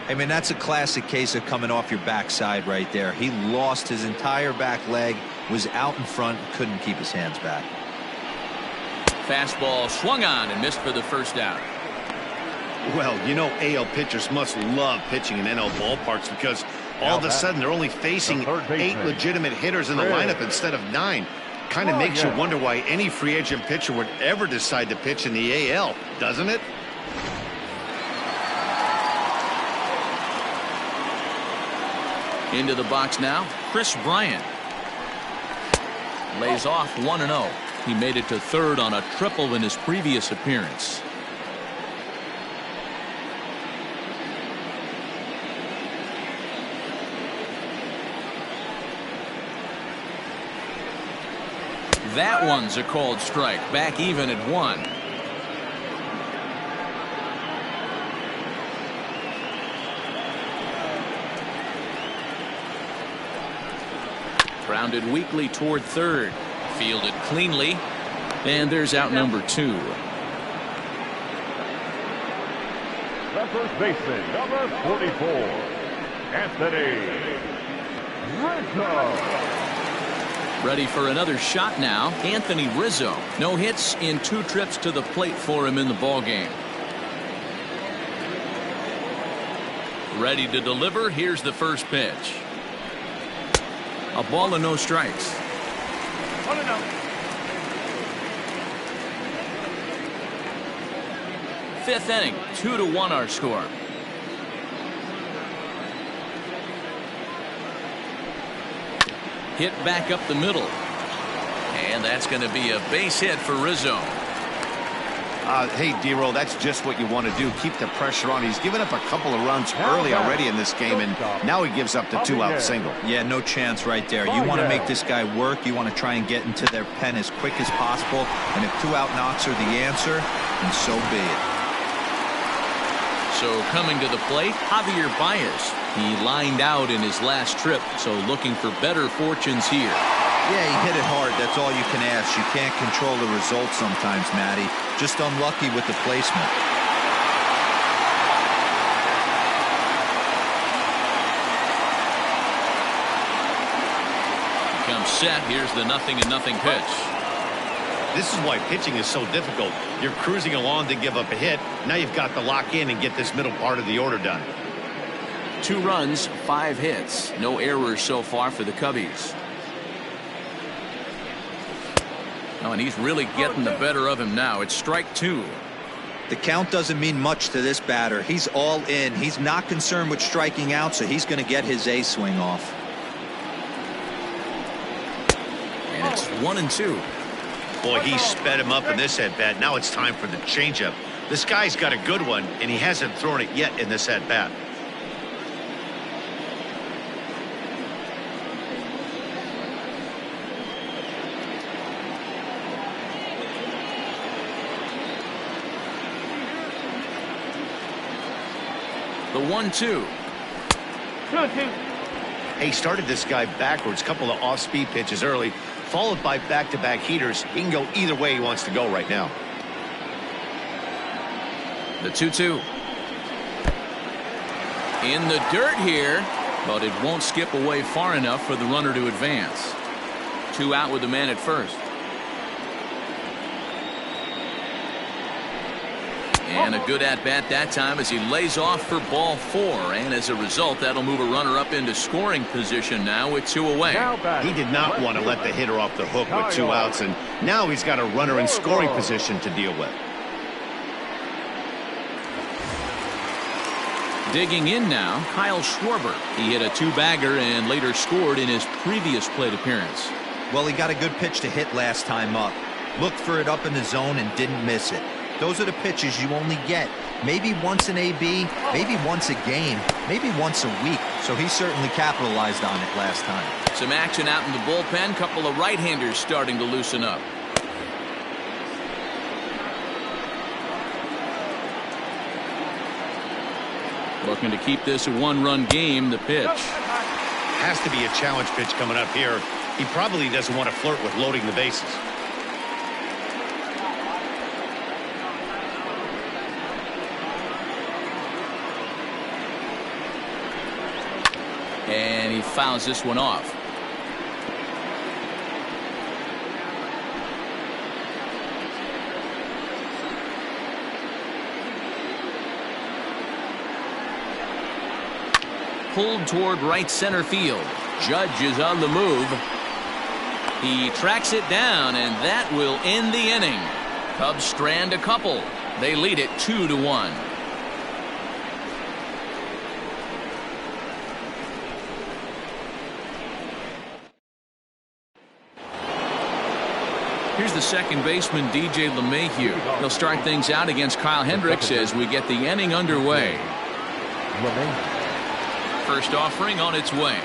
I mean, that's a classic case of coming off your backside right there. He lost his entire back leg, was out in front, couldn't keep his hands back. Fastball swung on and missed for the first out. Well, you know, AL pitchers must love pitching in NL ballparks because all of a sudden they're only facing 8 legitimate hitters in the lineup instead of 9. Kind of makes you wonder why any free agent pitcher would ever decide to pitch in the AL, doesn't it? Into the box now, Chris Bryant. Lays off 1-0. He made it to third on a triple in his previous appearance. That one's a called strike. Back even at 1. Grounded weakly toward third. Fielded cleanly. And there's out number 2. The first baseman, number 44, Anthony Rizzo. Ready for another shot now. Anthony Rizzo. No hits in 2 trips to the plate for him in the ballgame. Ready to deliver. Here's the first pitch. A ball and no strikes. 1-0. Fifth inning, 2-1 our score. Hit back up the middle. And that's going to be a base hit for Rizzo. Hey, D-Roll, that's just what you want to do. Keep the pressure on. He's given up a couple of runs early already in this game, and now he gives up the 2-out single. Yeah, no chance right there. You want to make this guy work. You want to try and get into their pen as quick as possible. And if 2-out knocks are the answer, then so be it. So coming to the plate, Javier Baez. He lined out in his last trip, so looking for better fortunes here. Yeah, he hit it hard. That's all you can ask. You can't control the results sometimes, Matty. Just unlucky with the placement. Comes set. Here's the 0-0 pitch. This is why pitching is so difficult. You're cruising along to give up a hit. Now you've got to lock in and get this middle part of the order done. 2 runs, 5 hits. No errors so far for the Cubbies. Oh, and he's really getting the better of him now. It's strike 2. The count doesn't mean much to this batter. He's all in. He's not concerned with striking out, so he's going to get his A swing off. And it's 1-2. Boy, he sped him up in this at-bat. Now it's time for the changeup. This guy's got a good one, and he hasn't thrown it yet in this at-bat. The 1-2. He started this guy backwards, couple of off-speed pitches early, followed by back-to-back heaters. He can go either way he wants to go right now. The 2-2. In the dirt here, but it won't skip away far enough for the runner to advance. 2 out with the man at first. And a good at-bat that time as he lays off for ball 4. And as a result, that'll move a runner up into scoring position now with 2 away. He did not want to let the hitter off the hook with 2 outs, and now he's got a runner in scoring position to deal with. Digging in now, Kyle Schwarber. He hit a 2-bagger and later scored in his previous plate appearance. Well, he got a good pitch to hit last time up. Looked for it up in the zone and didn't miss it. Those are the pitches you only get maybe once in AB, maybe once a game, maybe once a week. So he certainly capitalized on it last time. Some action out in the bullpen. Couple of right-handers starting to loosen up. Looking to keep this a 1-run game. The pitch. Has to be a challenge pitch coming up here. He probably doesn't want to flirt with loading the bases. And he fouls this one off. Pulled toward right center field. Judge is on the move. He tracks it down, and that will end the inning. Cubs strand a couple. They lead it 2-1. Here's the second baseman, DJ LeMahieu. He'll start things out against Kyle Hendricks as we get the inning underway. First offering on its way.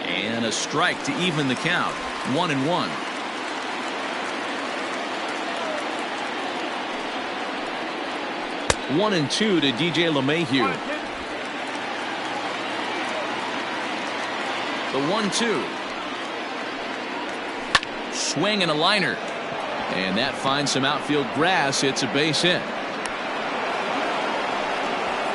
And a strike to even the count. 1-1. One and 2 to DJ LeMahieu. The 1-2. Swing and a liner. And that finds some outfield grass. It's a base hit.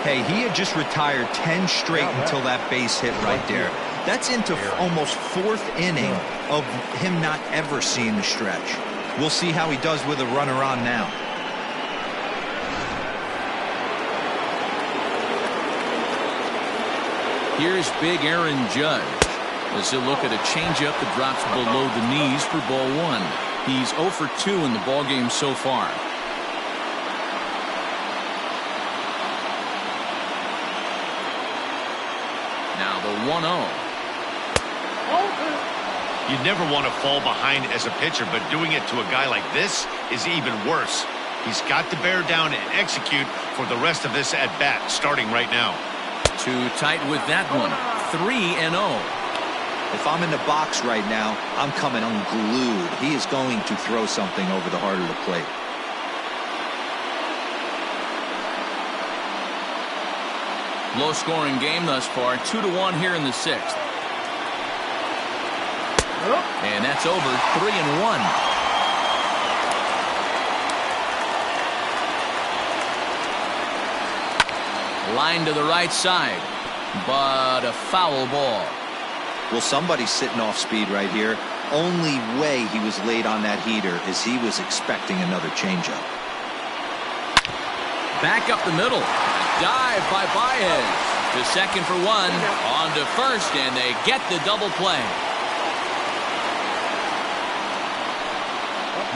Hey, he had just retired 10 straight until that base hit right there. That's into almost 4th inning of him not ever seeing the stretch. We'll see how he does with a runner on now. Here's big Aaron Judge. As he'll look at a changeup that drops below the knees for ball one. He's 0 for 2 in the ballgame so far. Now the 1-0. You never want to fall behind as a pitcher, but doing it to a guy like this is even worse. He's got to bear down and execute for the rest of this at-bat, starting right now. Too tight with that one. 3-0. If I'm in the box right now, I'm coming unglued. He is going to throw something over the heart of the plate. Low-scoring game thus far. 2-1 here in the 6th. And that's over. 3-1. Line to the right side, but a foul ball. Well, somebody's sitting off speed right here. Only way he was late on that heater is he was expecting another changeup. Back up the middle. Dive by Baez. To second for one. On to first, and they get the double play.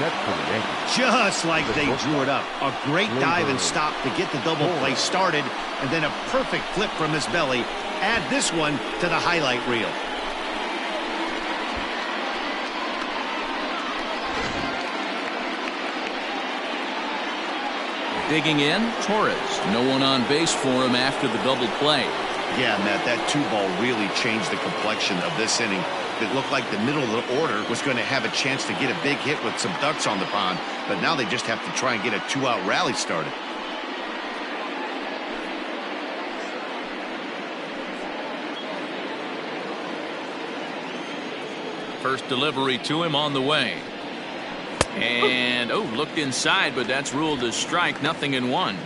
Next for the Yankees. Just like they drew it up. A great dive and stop to get the double play started, and then a perfect flip from his belly. Add this one to the highlight reel. Digging in, Torres. No one on base for him after the double play. Yeah, Matt, that 2-ball really changed the complexion of this inning. It looked like the middle of the order was going to have a chance to get a big hit with some ducks on the pond, but now they just have to try and get a 2-out rally started. First delivery to him on the way. And, looked inside, but that's ruled a strike. 0-1.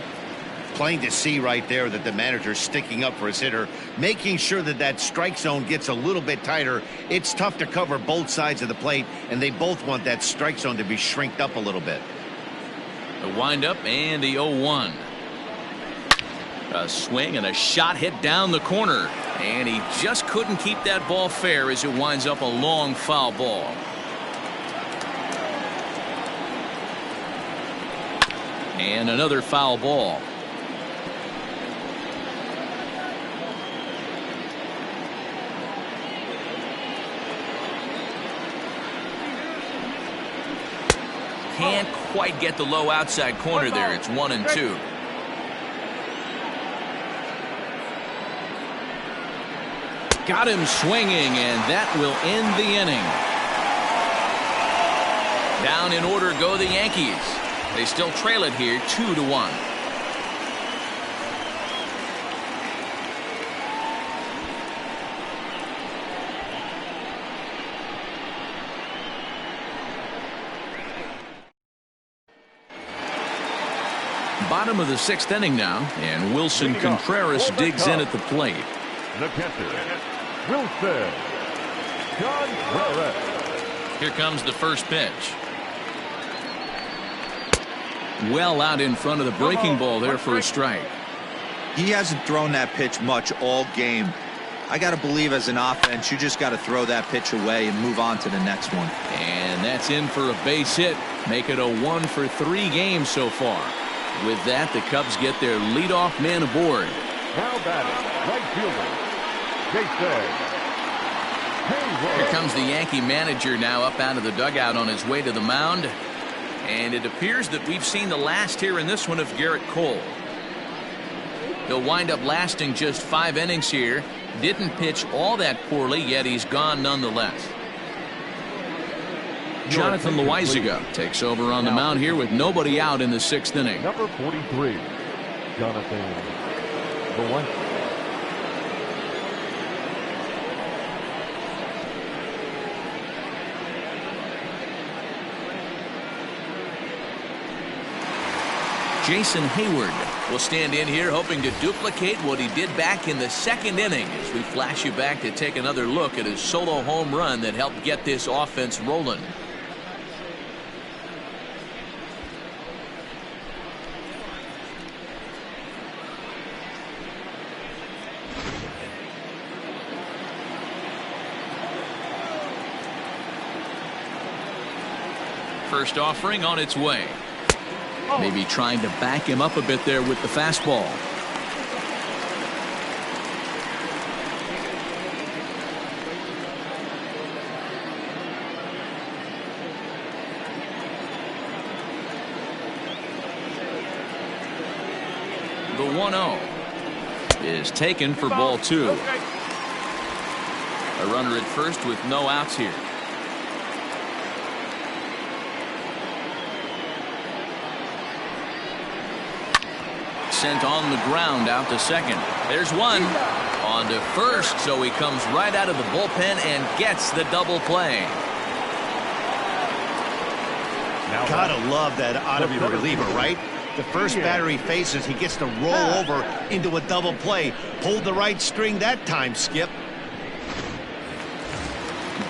Plain to see right there that the manager's sticking up for his hitter, making sure that that strike zone gets a little bit tighter. It's tough to cover both sides of the plate, and they both want that strike zone to be shrinked up a little bit. The windup and the 0-1. A swing and a shot hit down the corner, and he just couldn't keep that ball fair as it winds up a long foul ball. And another foul ball. Can't quite get the low outside corner there. It's 1-2. Got him swinging, and that will end the inning. Down in order go the Yankees. They still trail it here 2-1. Bottom of the 6th inning now, and Wilson Contreras digs in at the plate. The catcher, Wilson Contreras. Here comes the first pitch. Well out in front of the breaking ball there for a strike. He hasn't thrown that pitch much all game. I got to believe as an offense, you just got to throw that pitch away and move on to the next one. And that's in for a base hit. Make it a 1 for 3 games so far. With that, the Cubs get their leadoff man aboard. Now batting, right fielder, Jason. Here comes the Yankee manager now up out of the dugout on his way to the mound. And it appears that we've seen the last here in this one of Garrett Cole. He'll wind up lasting just 5 innings here. Didn't pitch all that poorly, yet he's gone nonetheless. Jonathan Loaizaga takes over on the mound here with nobody out in the 6th inning. Number 43, Jonathan Loaizaga. Jason Hayward will stand in here hoping to duplicate what he did back in the 2nd inning as we flash you back to take another look at his solo home run that helped get this offense rolling. First offering on its way. Maybe trying to back him up a bit there with the fastball. The 1-0 is taken for ball 2. A runner at first with no outs here. Sent on the ground out to second. There's one. On to first, so he comes right out of the bullpen and gets the double play. Gotta love that out of your reliever, right? The first batter he faces, he gets to roll over into a double play. Pulled the right string that time, Skip.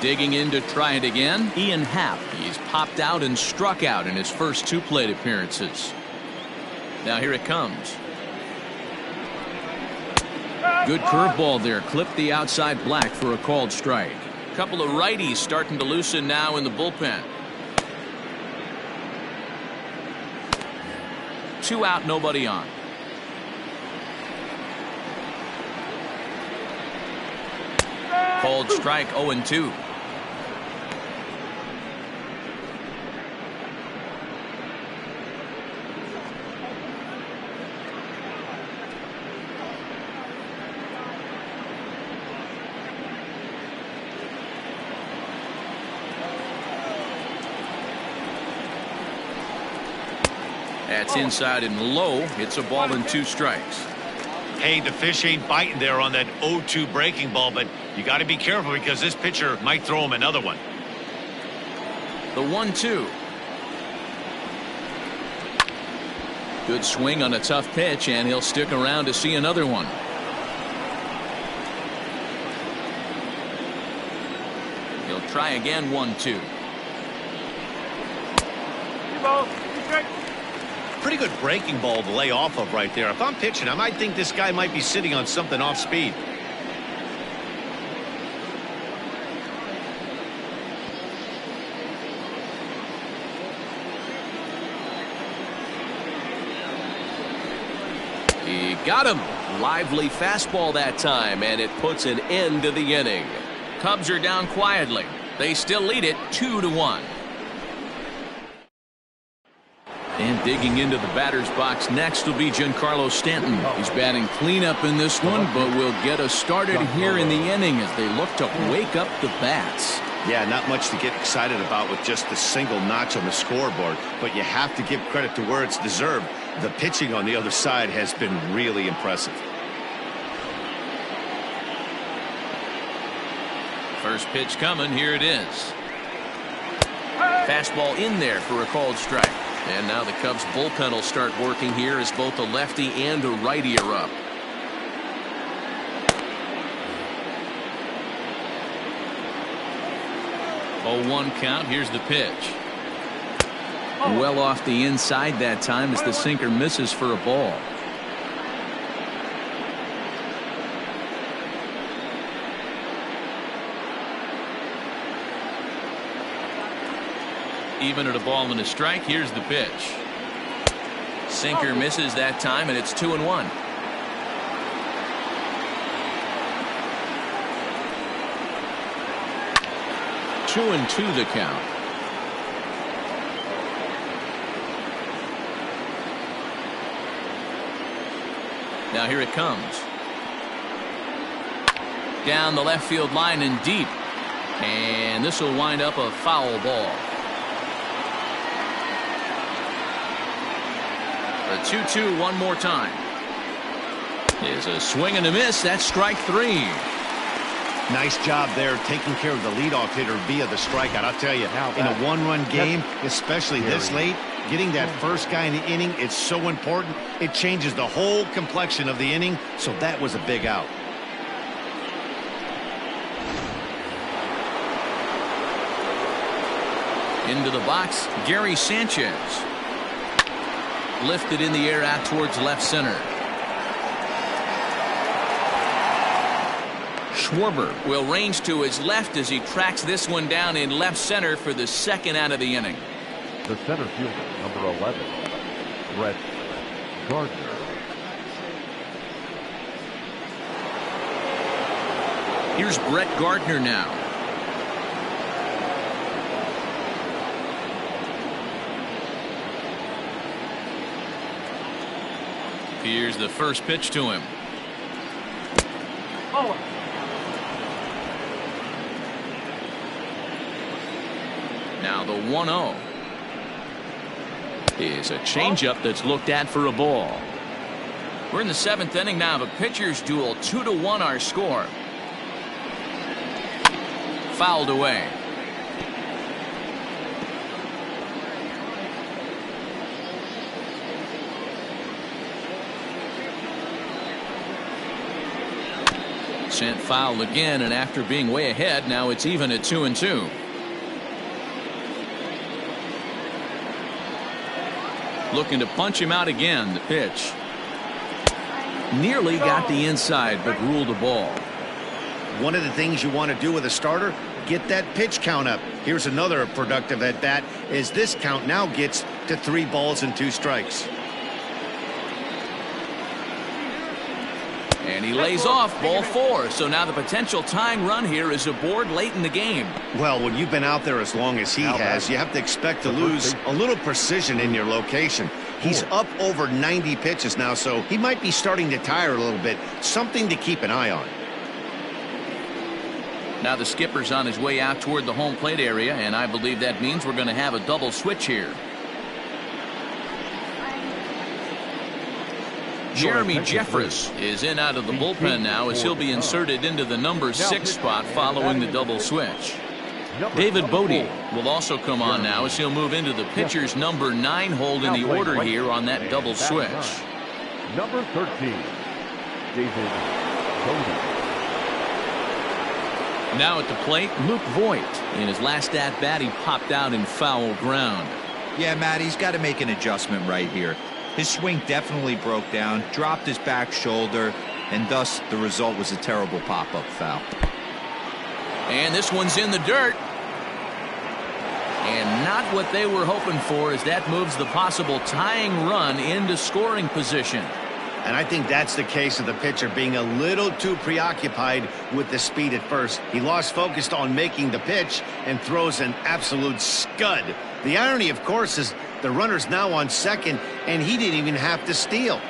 Digging in to try it again, Ian Happ. He's popped out and struck out in his first 2 plate appearances. Now here it comes. Good curveball there. Clipped the outside black for a called strike. Couple of righties starting to loosen now in the bullpen. 2 out, nobody on. Called strike 0-2. That's inside and low. It's a ball and 2 strikes. Hey, the fish ain't biting there on that 0-2 breaking ball, but you got to be careful because this pitcher might throw him another one. The 1-2. Good swing on a tough pitch, and he'll stick around to see another one. He'll try again. 1-2. Pretty good breaking ball to lay off of right there. If I'm pitching, I might think this guy might be sitting on something off speed. He got him. Lively fastball that time, and it puts an end to the inning. Cubs are down quietly. They still lead it 2-1. And digging into the batter's box next will be Giancarlo Stanton. He's batting cleanup in this one, but will get us started here in the inning as they look to wake up the bats. Yeah, not much to get excited about with just a single notch on the scoreboard, but you have to give credit to where it's deserved. The pitching on the other side has been really impressive. First pitch coming. Here it is. Fastball in there for a called strike. And now the Cubs bullpen will start working here as both a lefty and a righty are up. Oh, 1 count. Here's the pitch. Well off the inside that time as the sinker misses for a ball. Even at a ball and a strike. Here's the pitch. Sinker misses that time, and it's 2-1. Two and 2 the count. Now here it comes. Down the left field line and deep. And this will wind up a foul ball. The 2-2 one more time. Is a swing and a miss. That's strike 3. Nice job there taking care of the leadoff hitter via the strikeout. I'll tell you, in a 1-run game, especially this late, getting that first guy in the inning is so important. It changes the whole complexion of the inning, so that was a big out. Into the box, Gary Sanchez. Lifted in the air out towards left center. Schwarber will range to his left as he tracks this one down in left center for the second out of the inning. The center fielder, number 11, Brett Gardner. Here's Brett Gardner now. Here's the first pitch to him. Oh. Now the 1-0 is a changeup that's looked at for a ball. We're in the 7th inning now of a pitcher's duel. 2-1 our score. Fouled away. Sent foul again, and after being way ahead, now it's even at 2-2. Looking to punch him out again. The pitch. Nearly got the inside, but ruled a ball. One of the things you want to do with a starter, get that pitch count up. Here's another productive at bat as this count now gets to 3 balls and 2 strikes. And he lays off ball 4. So now the potential tying run here is aboard late in the game. Well, when you've been out there as long as he has, you have to expect to lose a little precision in your location. He's up over 90 pitches now, so he might be starting to tire a little bit. Something to keep an eye on. Now the skipper's on his way out toward the home plate area, and I believe that means we're going to have a double switch here. Jeremy Jeffress is in out of the bullpen now as he'll be inserted into the number 6 spot following the double switch. David Bodie will also come on now as he'll move into the pitcher's number 9 hold in the order here on that double switch. Number 13, David Bodie. Now at the plate, Luke Voigt. In his last at-bat, he popped out in foul ground. Yeah, Matt, he's got to make an adjustment right here. His swing definitely broke down, dropped his back shoulder, and thus the result was a terrible pop-up foul. And this one's in the dirt. And not what they were hoping for, as that moves the possible tying run into scoring position. And I think that's the case of the pitcher being a little too preoccupied with the speed at first. He lost focus on making the pitch and throws an absolute scud. The irony, of course, is the runner's now on second, and he didn't even have to steal.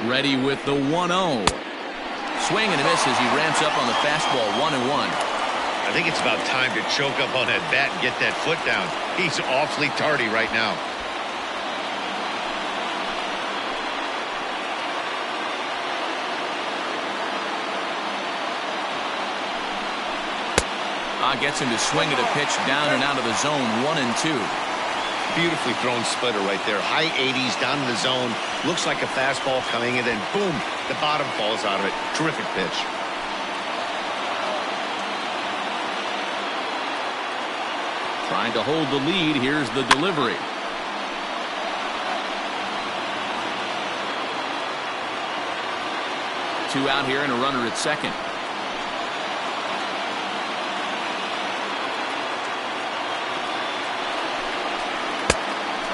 Ready with the 1-0. Swing and a miss as he ramps up on the fastball. 1-1. I think it's about time to choke up on that bat and get that foot down. He's awfully tardy right now. Gets him to swing at a pitch down and out of the zone. 1-2. Beautifully thrown splitter right there. High 80s down in the zone. Looks like a fastball coming, and then boom, the bottom falls out of it. Terrific pitch. Trying to hold the lead. Here's the delivery. Two out here and a runner at second.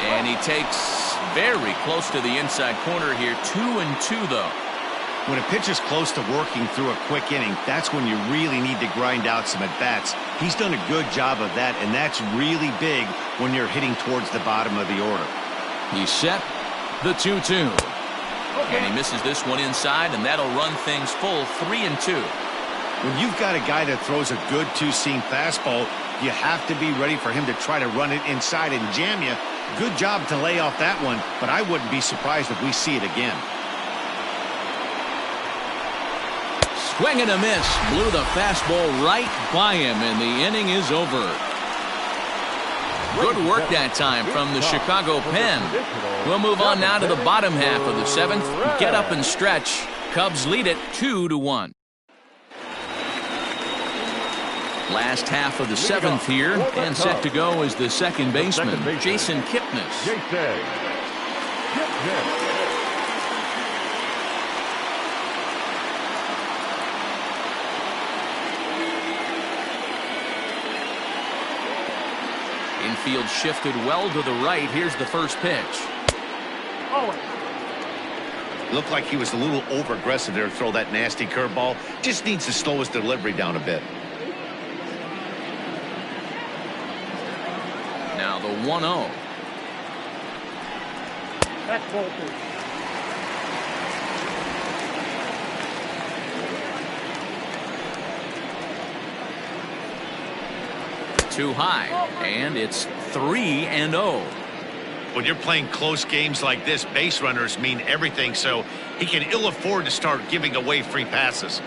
And he takes very close to the inside corner here. 2-2 though. When a pitcher's close to working through a quick inning, that's when you really need to grind out some at-bats. He's done a good job of that, and that's really big when you're hitting towards the bottom of the order. He's set. The 2-2. And he misses this one inside, and that'll run things full. 3-2. When you've got a guy that throws a good two-seam fastball, you have to be ready for him to try to run it inside and jam you. Good job to lay off that one, but I wouldn't be surprised if we see it again. Swing and a miss. Blew the fastball right by him, and the inning is over. Good work that time from the Chicago Pen. We'll move on now to the bottom half of the 7th. Get up and stretch. Cubs lead it 2-1. Last half of the 7th here, and set to go is the second baseman, Jason Kipnis. field shifted well to the right. Here's the first pitch. Oh. Looked like he was a little over-aggressive there to throw that nasty curveball. Just needs to slow his delivery down a bit. Now the 1-0. That's ball two. Too high, and it's 3-0. When you're playing close games like this, base runners mean everything, so he can ill afford to start giving away free passes.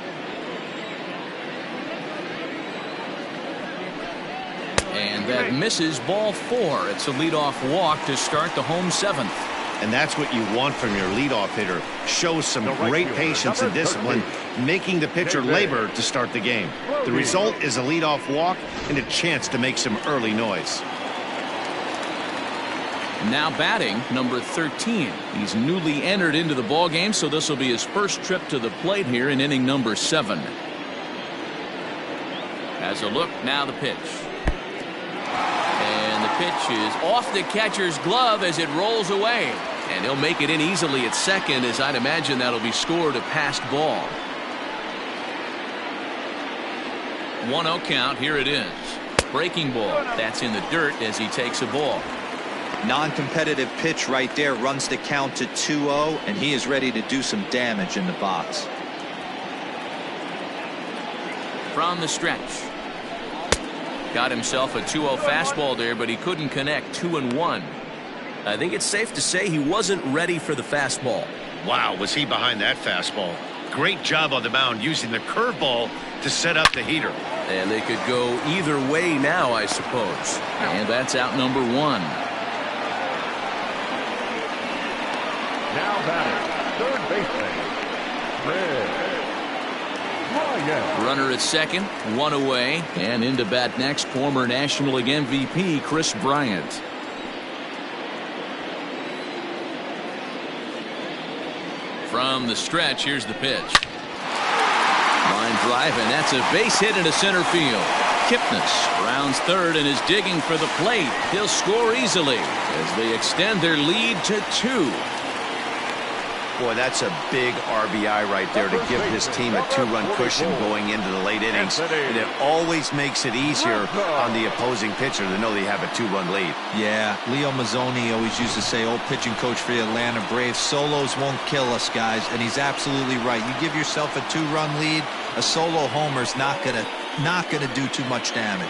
And that misses ball 4. It's a leadoff walk to start the home 7th. And that's what you want from your leadoff hitter. Shows some great patience and discipline, making the pitcher labor to start the game. The result is a leadoff walk and a chance to make some early noise. Now batting, number 13. He's newly entered into the ballgame, so this will be his first trip to the plate here in inning number 7. As a look, now the pitch. And the pitch is off the catcher's glove as it rolls away. And he'll make it in easily at second, as I'd imagine that'll be scored a passed ball. 1-0 count. Here it is. Breaking ball. That's in the dirt as he takes a ball. Non-competitive pitch right there, runs the count to 2-0, and he is ready to do some damage in the box. From the stretch. Got himself a 2-0 fastball there, but he couldn't connect. 2-1. I think it's safe to say he wasn't ready for the fastball. Wow, was he behind that fastball. Great job on the mound using the curveball to set up the heater. And they could go either way now, I suppose. And that's out number 1. Now batting, third baseman, Bryant. Runner at second, 1 away, and into bat next, former National League MVP Kris Bryant. From the stretch, here's the pitch. Line drive, and that's a base hit into center field. Kipnis rounds third and is digging for the plate. He'll score easily as they extend their lead to 2. Boy, that's a big RBI right there to give this team a 2-run cushion going into the late innings. And it always makes it easier on the opposing pitcher to know they have a 2-run lead. Yeah, Leo Mazzoni always used to say, old pitching coach for the Atlanta Braves, solos won't kill us, guys. And he's absolutely right. You give yourself a 2-run lead, a solo homer's not gonna do too much damage.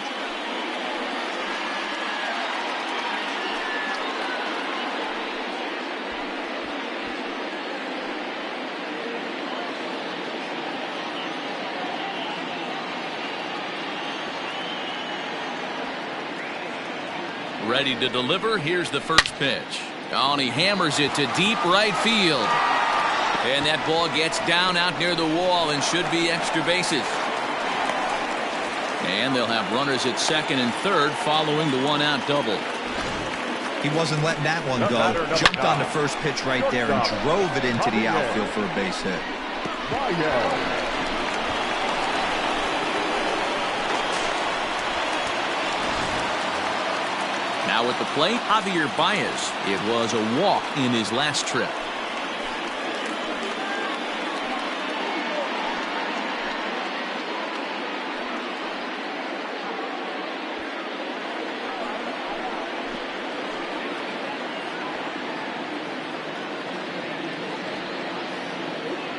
Ready to deliver. Here's the first pitch. Oh, and he hammers it to deep right field. And that ball gets down out near the wall and should be extra bases. And they'll have runners at second and third following the 1-out double. He wasn't letting that one go. Jumped on the first pitch right there and drove it into the outfield for a base hit. Now at the plate, Javier Baez. It was a walk in his last trip.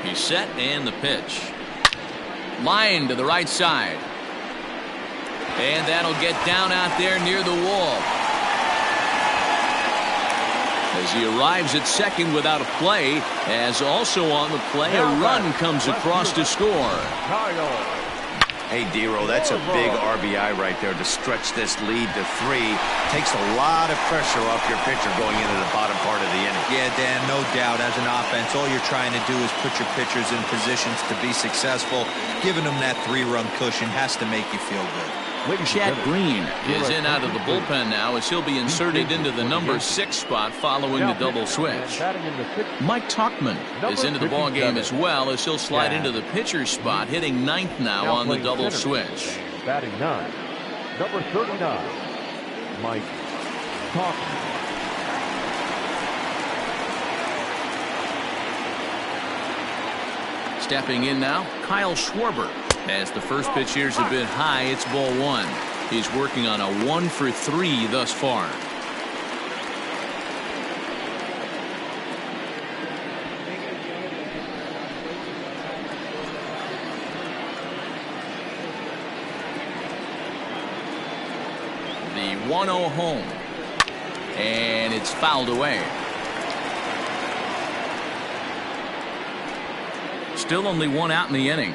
He's set, and the pitch. Line to the right side. And that'll get down out there near the wall. As he arrives at second without a play, as also on the play, a run comes across to score. Hey, D-Row, that's a big RBI right there to stretch this lead to 3. Takes a lot of pressure off your pitcher going into the bottom part of the inning. Yeah, Dan, no doubt. As an offense, all you're trying to do is put your pitchers in positions to be successful. Giving them that 3-run cushion has to make you feel good. Chad Green is in out of the bullpen now as he'll be inserted into the number 6 spot following the double switch. Mike Tauchman is into the ballgame as well as he'll slide into the pitcher's spot, hitting 9th now on the double switch. Batting 9, number 39, Mike Karsten. Stepping in now, Kyle Schwarber. As the first pitch here is a bit high, it's ball one. He's working on a 1-for-3 thus far. The 1-0 home. And it's fouled away. Still only one out in the inning.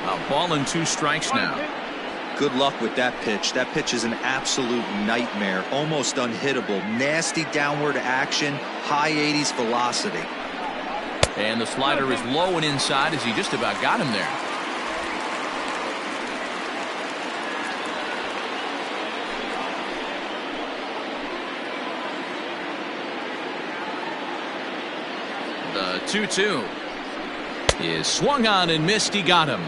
A ball and 2 strikes now. Good luck with that pitch. That pitch is an absolute nightmare. Almost unhittable. Nasty downward action. High 80s velocity. And the slider is low and inside as he just about got him there. The 2-2 is swung on and missed. He got him.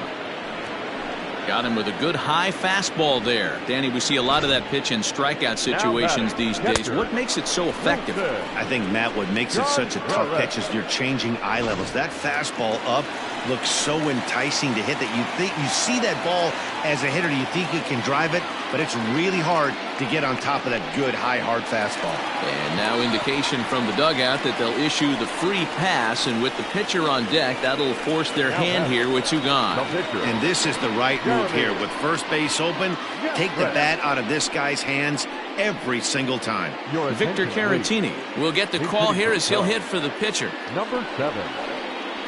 Got him with a good high fastball there. Danny, we see a lot of that pitch in strikeout situations these days. What makes it so effective? I think, Matt, what makes it such a tough pitch is you're changing eye levels. That fastball up looks so enticing to hit that you think you see that ball as a hitter. You think you can drive it, but it's really hard to get on top of that good high hard fastball. And now indication from the dugout that they'll issue the free pass, and with the pitcher on deck, that'll force their hand here with 2 gone. And this is the right move here. With first base open, take the bat out of this guy's hands every single time. Victor Caratini will get the call here as he'll hit for the pitcher. Number 7,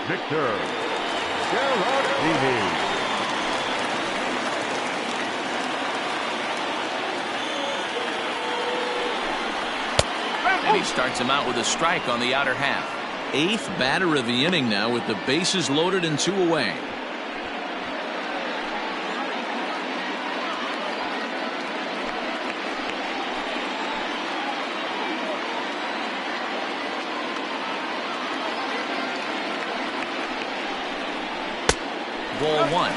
Victor Caratini. And he starts him out with a strike on the outer half. 8th batter of the inning now with the bases loaded and 2 away. Ball 1.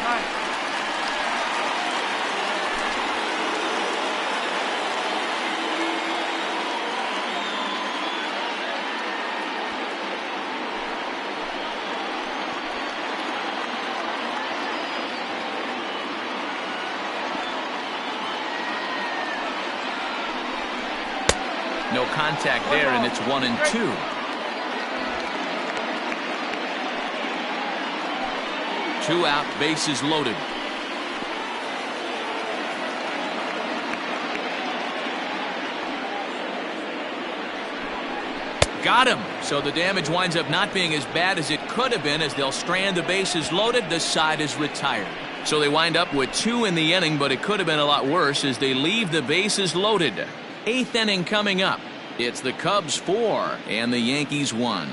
No contact there, and it's 1-2. Two out, bases loaded. Got him. So the damage winds up not being as bad as it could have been, as they'll strand the bases loaded. The side is retired. So they wind up with 2 in the inning, but it could have been a lot worse as they leave the bases loaded. 8th inning coming up. It's the Cubs 4 and the Yankees 1.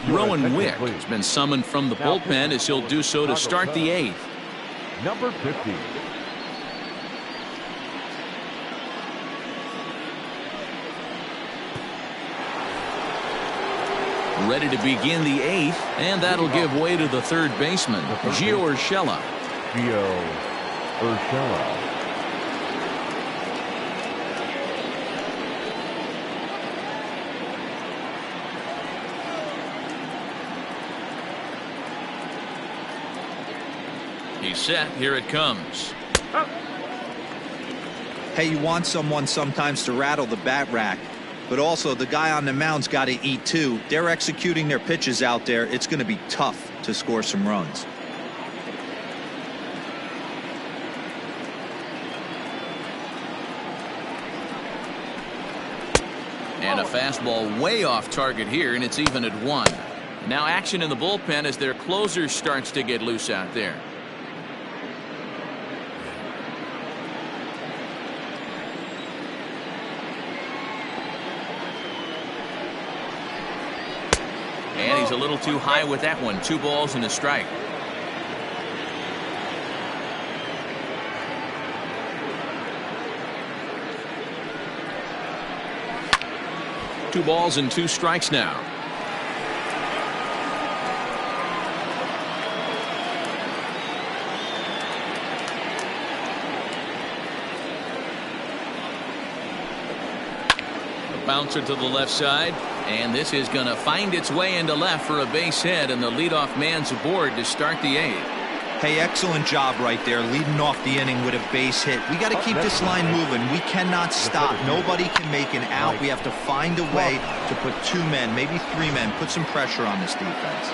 Rowan Wick has been summoned from the bullpen as he'll do so to start the 8th. Number 50. Ready to begin the 8th, and that'll give way to the 3rd baseman, Gio Urshela. Gio Urshela. He's set. Here it comes. Hey, you want someone sometimes to rattle the bat rack, but also the guy on the mound's got to eat too. They're executing their pitches out there. It's going to be tough to score some runs. And a fastball way off target here, and it's even at 1. Now action in the bullpen as their closer starts to get loose out there. And he's a little too high with that one. 2 balls and a strike. Two balls and 2 strikes now. Bouncer to the left side, and this is going to find its way into left for a base hit, and the leadoff man's aboard to start the 8th. Hey, excellent job right there, leading off the inning with a base hit. We got to keep this line moving. We cannot stop. Nobody can make an out. We have to find a way to put 2 men, maybe 3 men, put some pressure on this defense.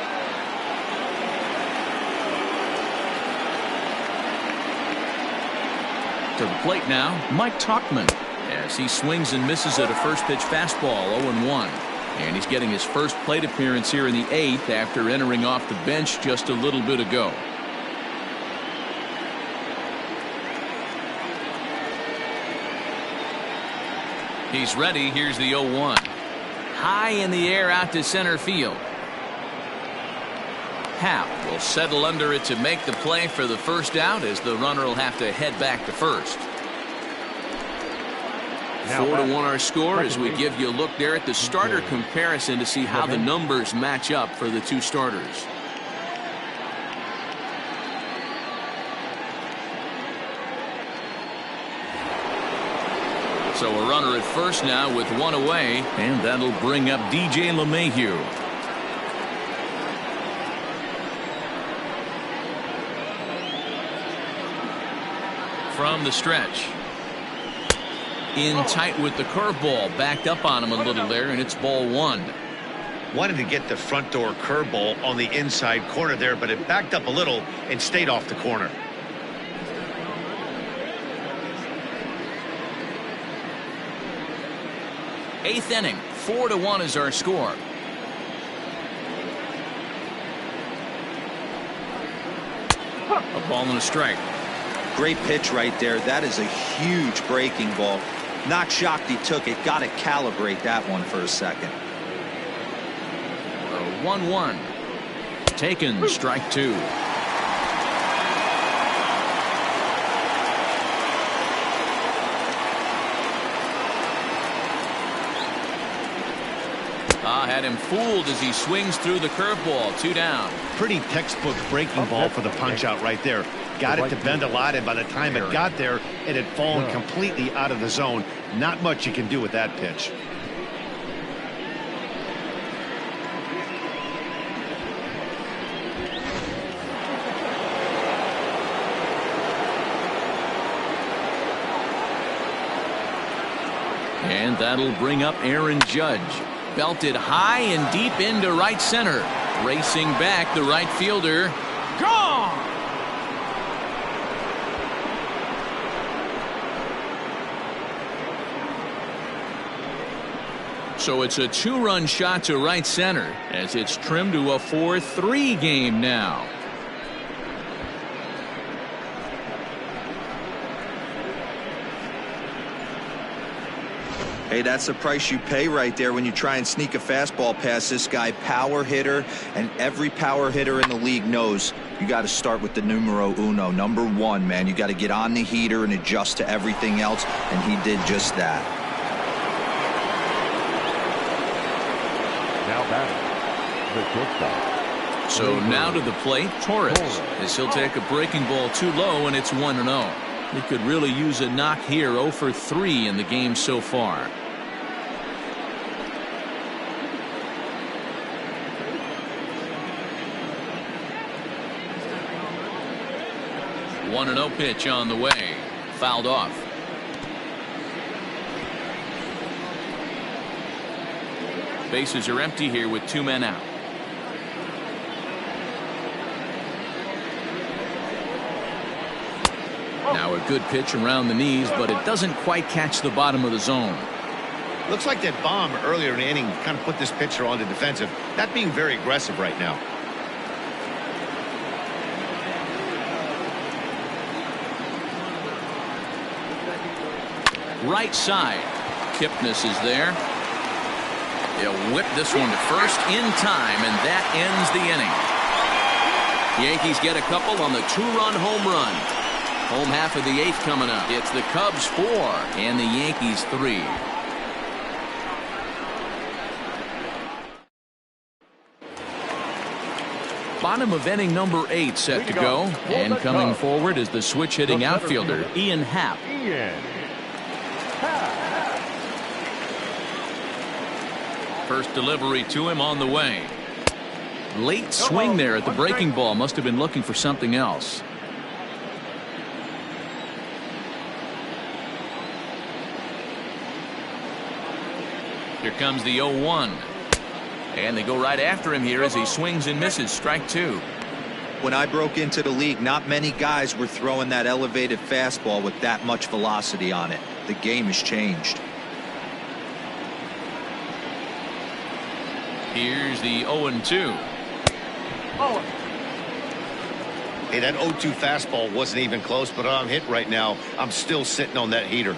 To the plate now, Mike Tauchman, as he swings and misses at a first pitch fastball, 0-1. And he's getting his first plate appearance here in the 8th after entering off the bench just a little bit ago. He's ready. Here's the 0-1. High in the air out to center field. Happ will settle under it to make the play for the first out, as the runner will have to head back to first. 4-1 our score, as we give you a look there at the starter comparison to see how the numbers match up for the 2 starters. So a runner at first now with 1 away, and that'll bring up DJ LeMahieu. From the stretch. In tight with the curveball, backed up on him a little there, and it's ball 1. Wanted to get the front door curveball on the inside corner there, but it backed up a little and stayed off the corner. Eighth inning, 4-1 is our score. A ball and a strike. Great pitch right there. That is a huge breaking ball. Not shocked he took it. Got to calibrate that one for a second. 1-1. Taken, strike 2. Had him fooled as he swings through the curveball. 2 down. Pretty textbook breaking ball for the punch out right there. Got it to bend a lot, and by the time it got there, it had fallen completely out of the zone. Not much you can do with that pitch. And that'll bring up Aaron Judge. Belted high and deep into right center. Racing back, the right fielder. Gone! So it's a 2-run shot to right center, as it's trimmed to a 4-3 game now. Hey, that's the price you pay right there when you try and sneak a fastball past this guy. Power hitter, and every power hitter in the league knows you got to start with the numero uno, number 1, man. You got to get on the heater and adjust to everything else, and he did just that. Now batting, the shortstop. So now to the plate, Torres, as he'll take a breaking ball too low, and it's 1-0. He could really use a knock here. 0 for 3 in the game so far. One 1-0 pitch on the way. Fouled off. Bases are empty here with 2 men out. Now a good pitch around the knees, but it doesn't quite catch the bottom of the zone. Looks like that bomb earlier in the inning kind of put this pitcher on the defensive. Not being very aggressive right now. Right side. Kipnis is there. He'll whip this one to first in time, and that ends the inning. Yankees get a couple on the 2-run home run. Home half of the 8th coming up. It's the Cubs 4 and the Yankees 3. Bottom of inning number 8 set to go. And coming forward is the switch hitting outfielder, Ian Happ. First delivery to him on the way. Late swing there at the breaking ball. Must have been looking for something else. Here comes the 0-1. And they go right after him here as he swings and misses. Strike two. When I broke into the league, not many guys were throwing that elevated fastball with that much velocity on it. The game has changed. Here's the 0-2. Hey, that 0-2 fastball wasn't even close, but I'm hit right now. I'm still sitting on that heater.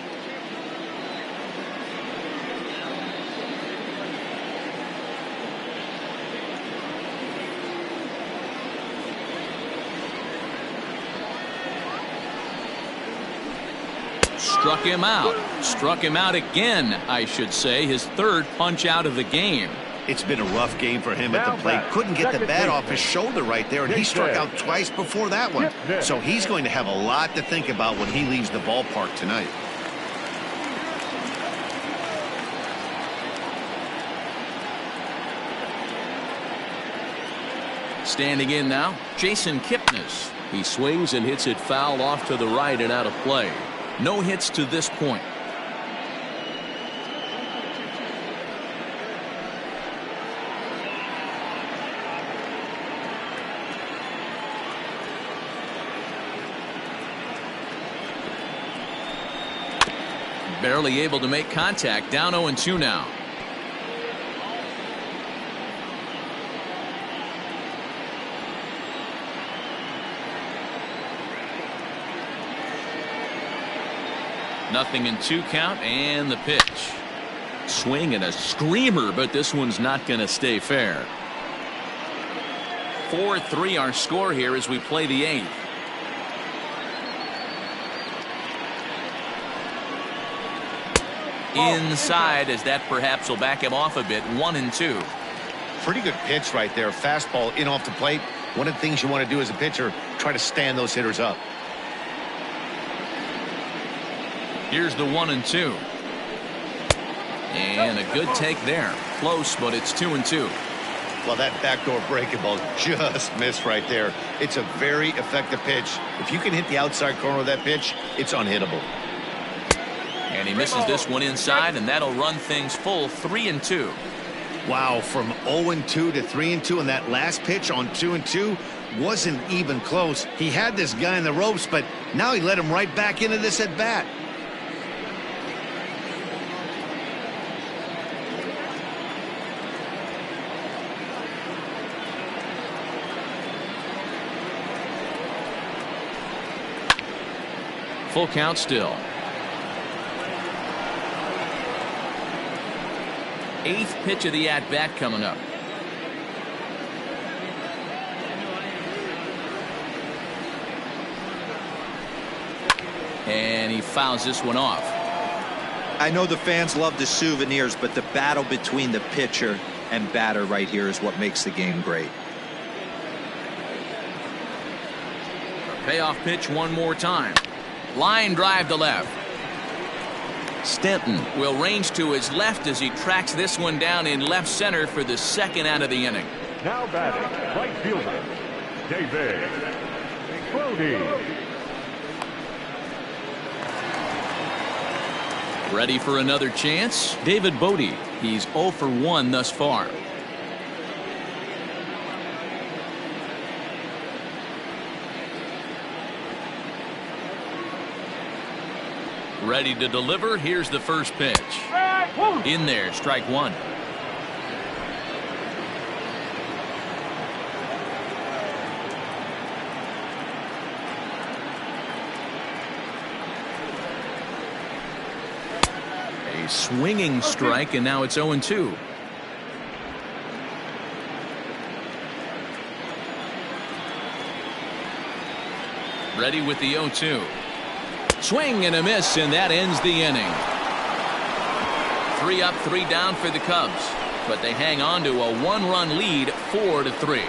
Struck him out. Struck him out again, I should say. His third punch out of the game. It's been a rough game for him at the plate. Couldn't get the bat off his shoulder right there, and he struck out twice before that one. So he's going to have a lot to think about when he leaves the ballpark tonight. Standing in now, Jason Kipnis. He swings and hits it foul off to the right and out of play. No hits to this point. Barely able to make contact. Down 0-2 now. Nothing in 2 count, and the pitch. Swing and a screamer, but this one's not going to stay fair. 4-3 our score here as we play the 8th. Inside, as that perhaps will back him off a bit. 1-2. Pretty good pitch right there. Fastball in off the plate. One of the things you want to do as a pitcher, try to stand those hitters up. Here's the 1-2. And a good take there. Close, but it's 2-2. Well, that backdoor breaking ball just missed right there. It's a very effective pitch. If you can hit the outside corner of that pitch, it's unhittable. And he misses this one inside, and that'll run things full. 3-2. Wow, from 0-2 to 3-2, and that last pitch on 2-2 wasn't even close. He had this guy in the ropes, but now he let him right back into this at bat. Full count still. 8th pitch of the at-bat coming up. And he fouls this one off. I know the fans love the souvenirs, but the battle between the pitcher and batter right here is what makes the game great. Payoff pitch one more time. Line drive to left. Stanton will range to his left as he tracks this one down in left center for the second out of the inning. Now batting, right fielder, David Brody. Ready for another chance? David Bodie. He's 0 for 1 thus far. Ready to deliver. Here's the first pitch. In there, strike one. A swinging strike, and now it's 0-2. Ready with the 0-2. Swing and a miss, and that ends the inning. 3 up, 3 down for the Cubs, but they hang on to a 1-run lead, 4-3.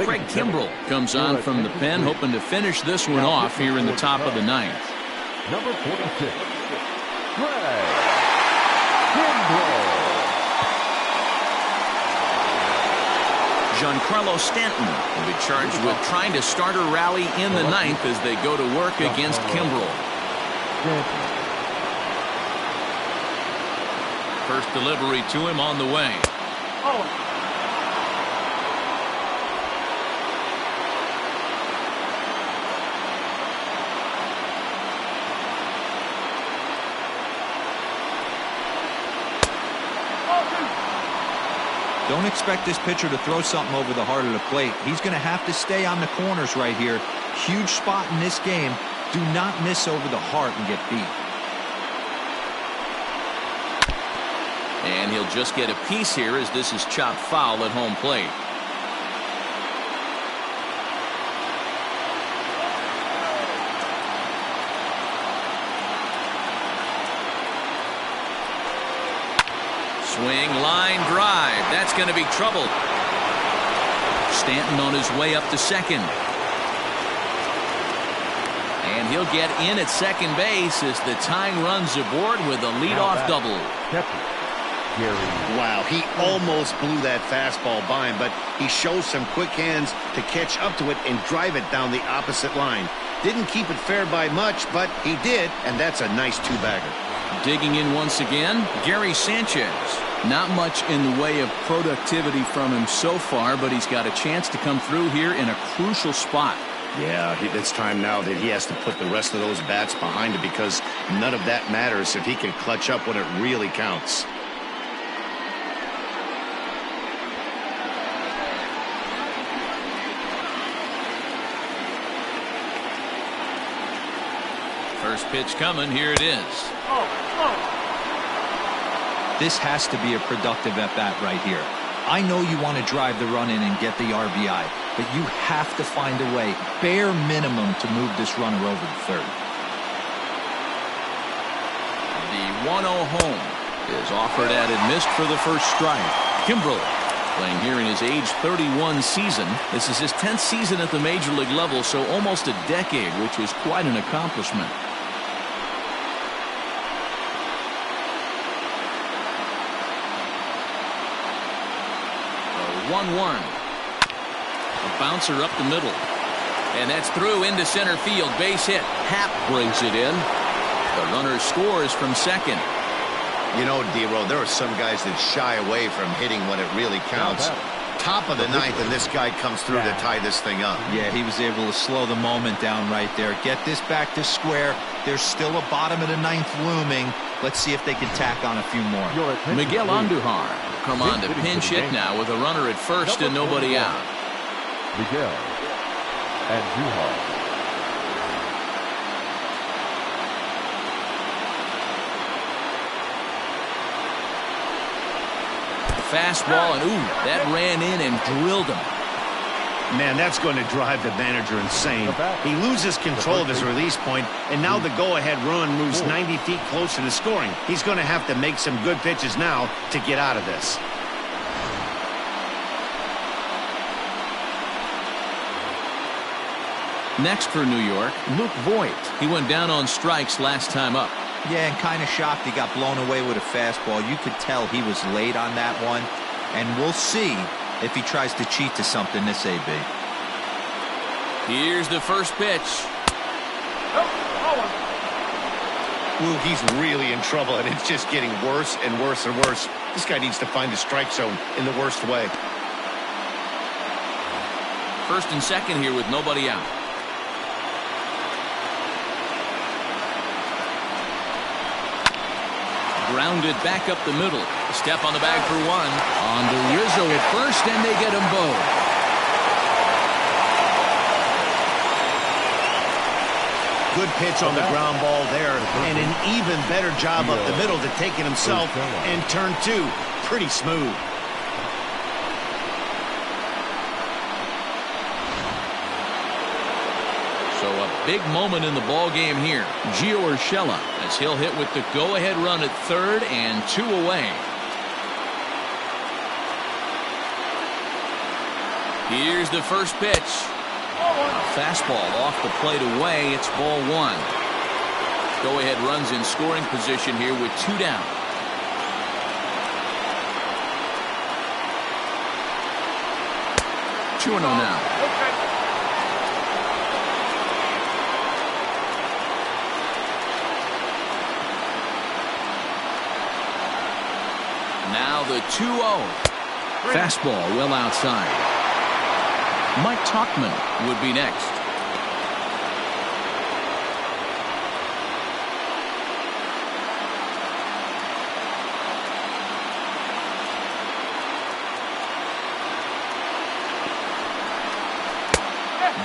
Craig Kimbrell comes on from the pen, hoping to finish this one off here in the top of the 9th. Number 46, Greg Kimbrell. Giancarlo Stanton will be charged with trying to start a rally in the ninth as they go to work against Kimbrell. First delivery to him on the way. Oh. Don't expect this pitcher to throw something over the heart of the plate. He's going to have to stay on the corners right here. Huge spot in this game. Do not miss over the heart and get beat. And he'll just get a piece here as this is chopped foul at home plate. Swing, line, drive. That's going to be trouble. Stanton on his way up to second. And he'll get in at second base as the tying runs aboard with a leadoff double. Wow, he almost blew that fastball by him, but he shows some quick hands to catch up to it and drive it down the opposite line. Didn't keep it fair by much, but he did, and that's a nice two-bagger. Digging in once again, Gary Sanchez. Not much in the way of productivity from him so far, but he's got a chance to come through here in a crucial spot. Yeah, it's time now that he has to put the rest of those bats behind him because none of that matters if he can clutch up when it really counts. First pitch coming. Here it is. This has to be a productive at-bat right here. I know you want to drive the run in and get the RBI, but you have to find a way, bare minimum, to move this runner over to third. The 1-0 home is offered at and missed for the first strike. Kimbrell playing here in his age 31 season. This is his 10th season at the major league level, so almost a decade, which is quite an accomplishment. 1-1. A bouncer up the middle. And that's through into center field. Base hit. Happ brings it in. The runner scores from second. You know, D-Row, there are some guys that shy away from hitting when it really counts. Top of the ninth, and this guy comes through to tie this thing up. Yeah, he was able to slow the moment down right there. Get this back to square. There's still a bottom of the ninth looming. Let's see if they can tack on a few more. Miguel Andujar come on to pinch hit now with a runner at first and nobody out. Miguel Andujar. Fastball, and ooh, that ran in and drilled him. Man, that's going to drive the manager insane. He loses control of his release point, and now the go-ahead run moves 90 feet closer to scoring. He's going to have to make some good pitches now to get out of this. Next for New York, Luke Voigt. He went down on strikes last time up. Yeah, and kind of shocked he got blown away with a fastball. You could tell he was late on that one, and we'll see if he tries to cheat to something this AB. Here's the first pitch. Ooh, he's really in trouble, and it's just getting worse and worse and worse. This guy needs to find the strike zone in the worst way. First and second here with nobody out. Grounded back up the middle. Step on the bag for one. On to Rizzo at first, and they get them both. Good pitch on the ground ball there, and an even better job up the middle to take it himself, and turn two. Pretty smooth. So a big moment in the ball game here. Gio Urshela as he'll hit with the go-ahead run at third and two away. Here's the first pitch. A fastball off the plate away. It's ball one. Go-ahead runs in scoring position here with 2 down. Two and 0 now. Now the 2-0. Fastball well outside. Mike Tauchman would be next.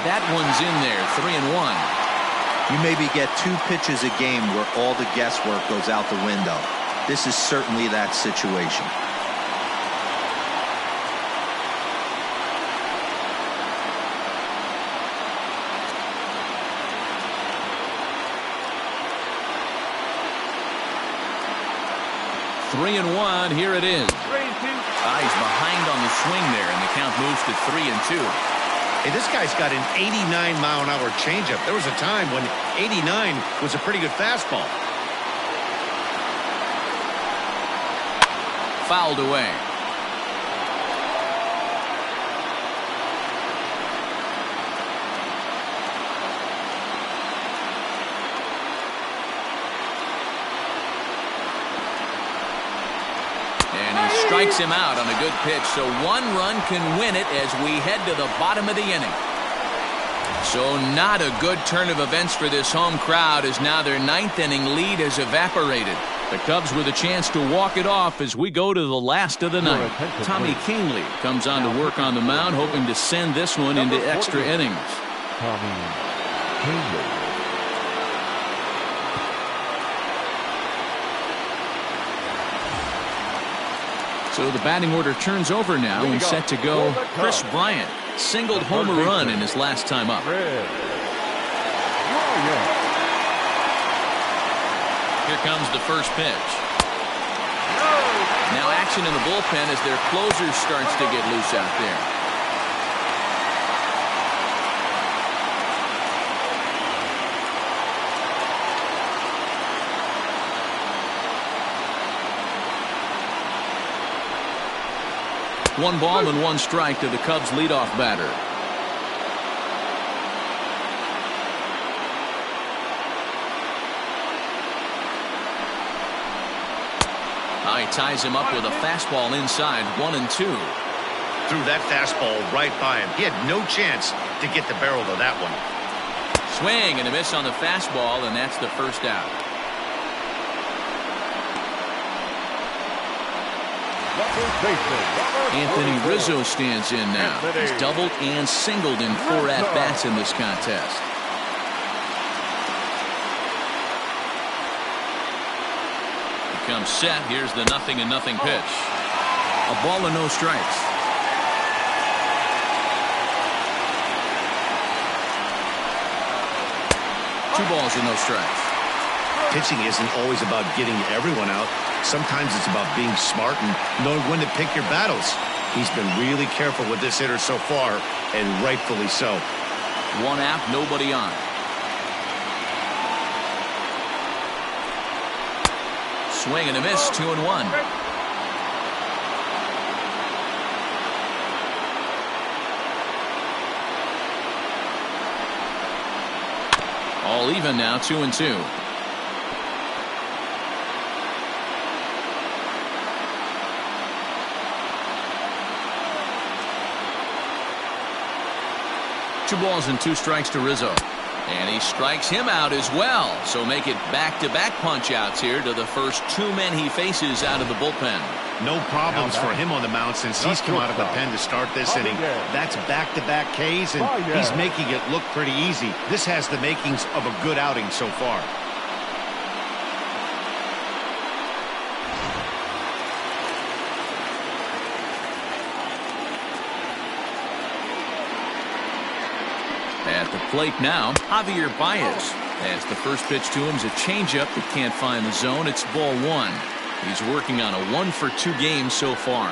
That one's in there, 3-1. You maybe get 2 pitches a game where all the guesswork goes out the window. This is certainly that situation. Three and 1, here it is. 3-2. He's behind on the swing there, and the count moves to 3-2. Hey, this guy's got an 89-mile-an-hour changeup. There was a time when 89 was a pretty good fastball. Fouled away. And he strikes him out on a good pitch, so 1 run can win it as we head to the bottom of the inning. So not a good turn of events for this home crowd, as now their 9th inning lead has evaporated. The Cubs with a chance to walk it off as we go to the last of the night. Tommy Kingley comes on to work on the mound, hoping to send this one into extra innings. Tommy Kingley. So the batting order turns over now and set to go. Chris Bryant singled home run in his last time up. Here comes the first pitch. Now action in the bullpen as their closer starts to get loose out there. One ball and 1 strike to the Cubs leadoff batter. He ties him up with a fastball inside, 1-2. Threw that fastball right by him. He had no chance to get the barrel to that one. Swing and a miss on the fastball, and that's the first out. Anthony Rizzo stands in now. He's doubled and singled in 4 at-bats in this contest. He comes set. Here's the 0-0 pitch. A ball and no strikes. Two balls and no strikes. Pitching isn't always about getting everyone out. Sometimes it's about being smart and knowing when to pick your battles. He's been really careful with this hitter so far, and rightfully so. 1 out, nobody on. Swing and a miss, 2-1. All even now, 2-2. Two balls and 2 strikes to Rizzo. And he strikes him out as well. So make it back-to-back punch-outs here to the first 2 men he faces out of the bullpen. No problems for him on the mound since he's come out of the pen to start this inning. That's back-to-back Ks, and he's making it look pretty easy. This has the makings of a good outing so far. At the plate now, Javier Baez. As the first pitch to him is a changeup that can't find the zone. It's ball 1. He's working on a 1-for-2 game so far.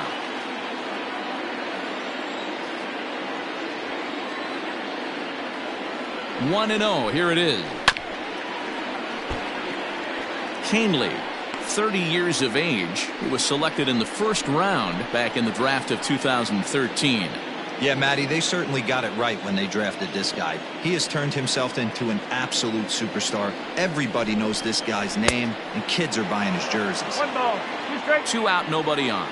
One and 0. Here it is. McKinley, 30 years of age. He was selected in the first round back in the draft of 2013. Yeah, Matty, they certainly got it right when they drafted this guy. He has turned himself into an absolute superstar. Everybody knows this guy's name, and kids are buying his jerseys. 1 ball, 2 strikes. 2 out, nobody on.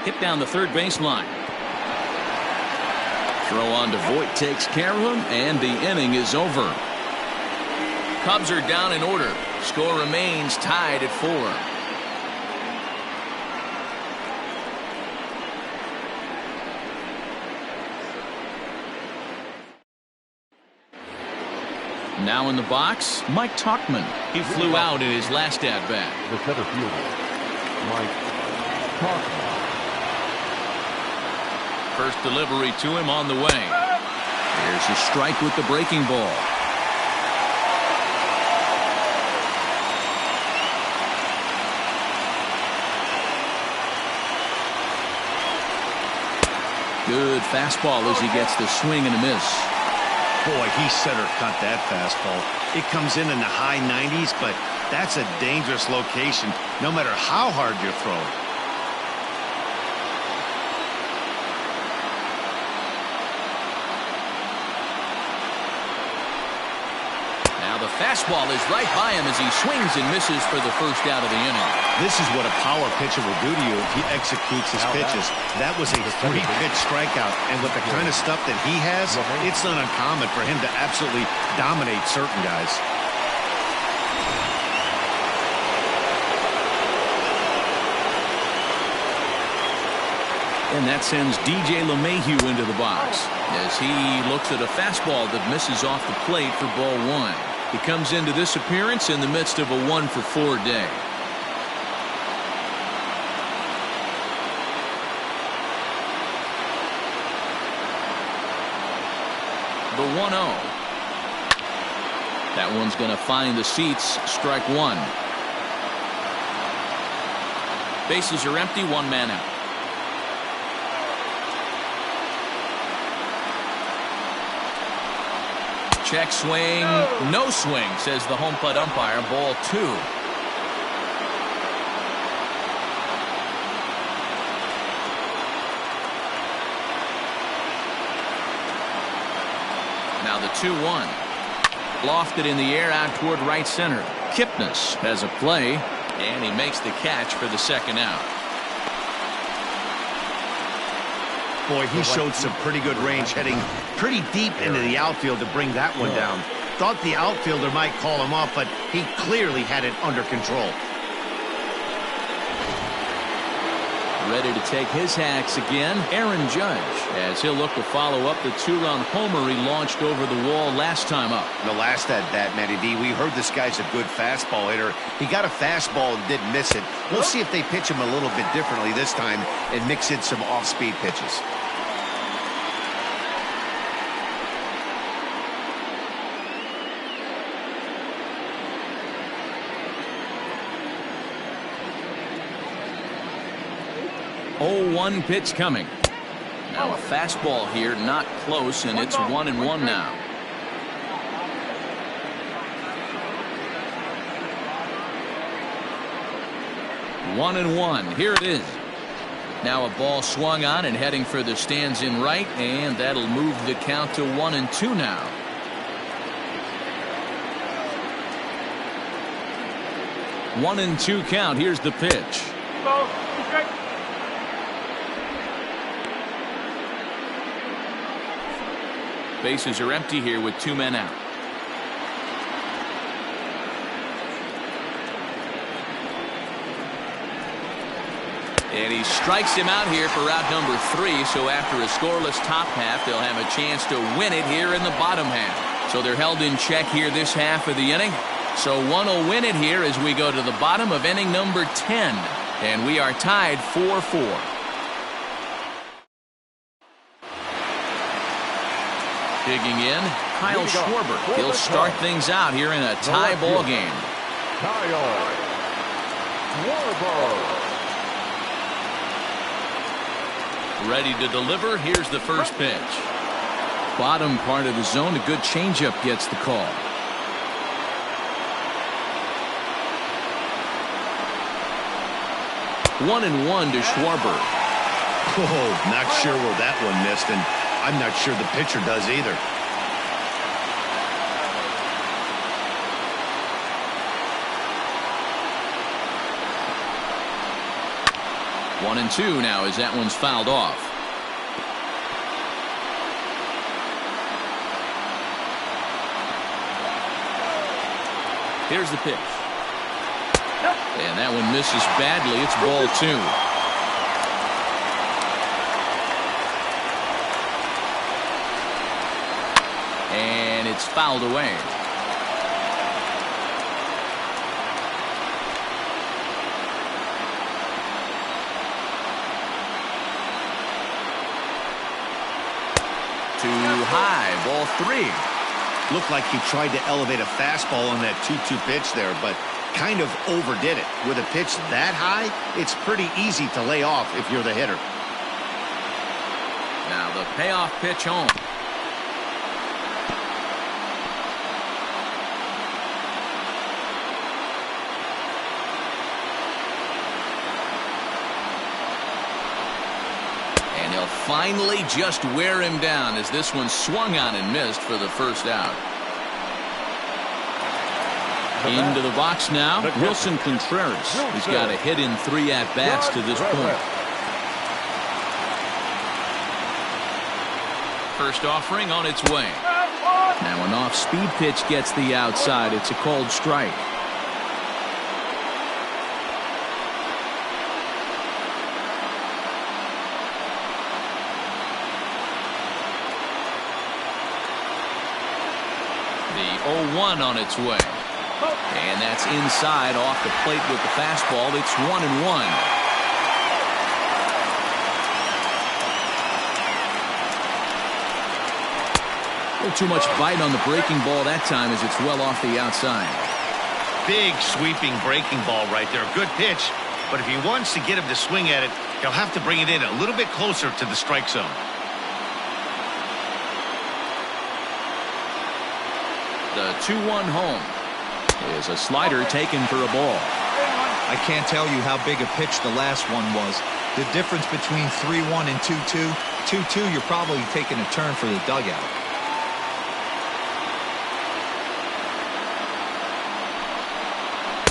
Hit down the third baseline. Throw on to Voit takes care of him, and the inning is over. Cubs are down in order. Score remains tied at 4. Now in the box, Mike Tauchman. He flew out in his last at-bat. The center fielder, Mike Karsten. First delivery to him on the way. There's a strike with the breaking ball. Good fastball as he gets the swing and a miss. Boy, he center cut that fastball. It comes in the high 90s, but that's a dangerous location no matter how hard you throw it. Now the fastball is right by him as he swings and misses for the first out of the inning. This is what a power pitcher will do to you if he executes his pitches. That was a 3-pitch strikeout, and with the kind of stuff that he has, it's not uncommon for him to absolutely dominate certain guys. And that sends DJ LeMahieu into the box as he looks at a fastball that misses off the plate for ball 1. He comes into this appearance in the midst of a 1-for-4 day. The 1-0. That one's going to find the seats. Strike 1. Bases are empty. 1 man out. Check swing. No swing, says the home plate umpire. Ball 2. Now the 2-1. Lofted in the air out toward right center. Kipnis has a play, and he makes the catch for the second out. Boy, he showed some pretty good range, heading pretty deep into the outfield to bring that one down. Thought the outfielder might call him off, but he clearly had it under control. Ready to take his hacks again, Aaron Judge, as he'll look to follow up the 2-run homer he launched over the wall last time up. The last at-bat, Matty D, we heard this guy's a good fastball hitter. He got a fastball and didn't miss it. We'll see if they pitch him a little bit differently this time and mix in some off-speed pitches. Oh, 1 pitch coming. Now a fastball here, not close, and it's 1-1 now. One and one. Here it is. Now a ball swung on and heading for the stands in right, and that'll move the count to 1-2 now. One and 2 count. Here's the pitch. Bases are empty here with 2 men out. And he strikes him out here for out number 3. So after a scoreless top half, they'll have a chance to win it here in the bottom half. So they're held in check here this half of the inning. So one will win it here as we go to the bottom of inning number 10. And we are tied 4-4. Digging in, Kyle Schwarber. He'll start things out here in a tie ball game. Kyle Schwarber. Ready to deliver. Here's the first pitch. Bottom part of the zone, a good changeup gets the call. One and one to Schwarber. Oh, not sure where that one missed, and I'm not sure the pitcher does either. One and two now as that one's fouled off. Here's the pitch. And that one misses badly. It's ball two. And it's fouled away. Too high, ball three. Looked like he tried to elevate a fastball on that 2-2 pitch there, but kind of overdid it. With a pitch that high, it's pretty easy to lay off if you're the hitter. Now the payoff pitch home. And he'll finally just wear him down as this one swung on and missed for the first out. Into the box now, Wilson Contreras. He's got a hit in 3 at-bats to this point. First offering on its way. Now an off-speed pitch gets the outside. It's a called strike. The 0-1 on its way. And that's inside off the plate with the fastball. It's 1-1. A little too much bite on the breaking ball that time as it's well off the outside. Big sweeping breaking ball right there. Good pitch. But if he wants to get him to swing at it, he'll have to bring it in a little bit closer to the strike zone. The 2-1 home is a slider taken for a ball. I can't tell you how big a pitch the last one was. The difference between 3-1 and 2-2. 2-2, you're probably taking a turn for the dugout.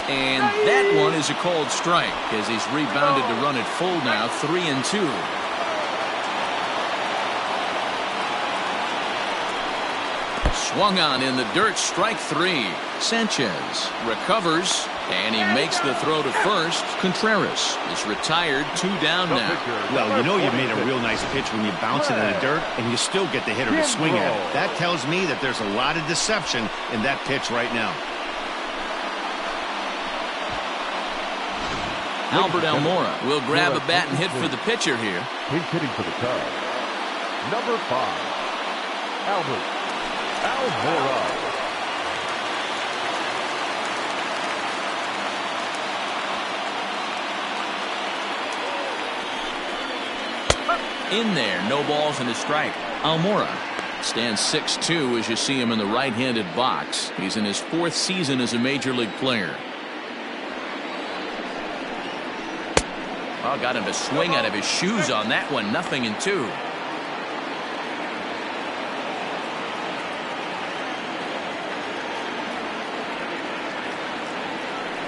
And that one is a called strike as he's rebounded to run it full now, 3-2. Swung on in the dirt, strike three. Sanchez recovers, and he makes the throw to first. Contreras is retired, 2 down now. Well, you know you made a real nice pitch when you bounce it in the dirt, and you still get the hitter to swing at it. That tells me that there's a lot of deception in that pitch right now. Albert Almora will grab a bat and hit for the pitcher here. He's hitting for the Cubs. Number 5, Albert Almora. In there, no balls and a strike. Almora stands 6'2" as you see him in the right-handed box. He's in his 4th season as a major league player. Oh, got him to swing out of his shoes on that one. 0-2.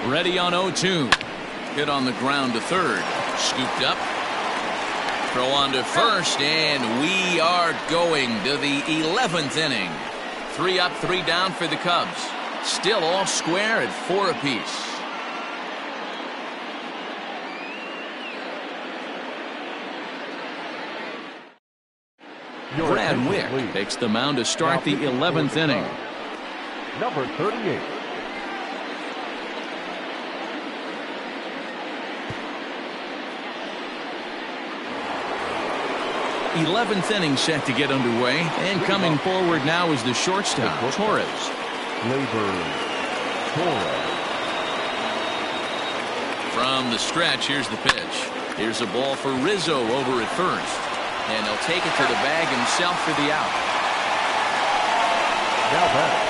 Ready on 0-2. Hit on the ground to third. Scooped up. Throw on to first, and we are going to the 11th inning. 3 up, 3 down for the Cubs. Still all square at 4 apiece. Brad Wick takes the mound to start the 11th inning. Number 38. 11th inning set to get underway, and coming forward now is the shortstop, Torres. From the stretch, here's the pitch. Here's a ball for Rizzo over at first, and he'll take it to the bag himself for the out. Now batting,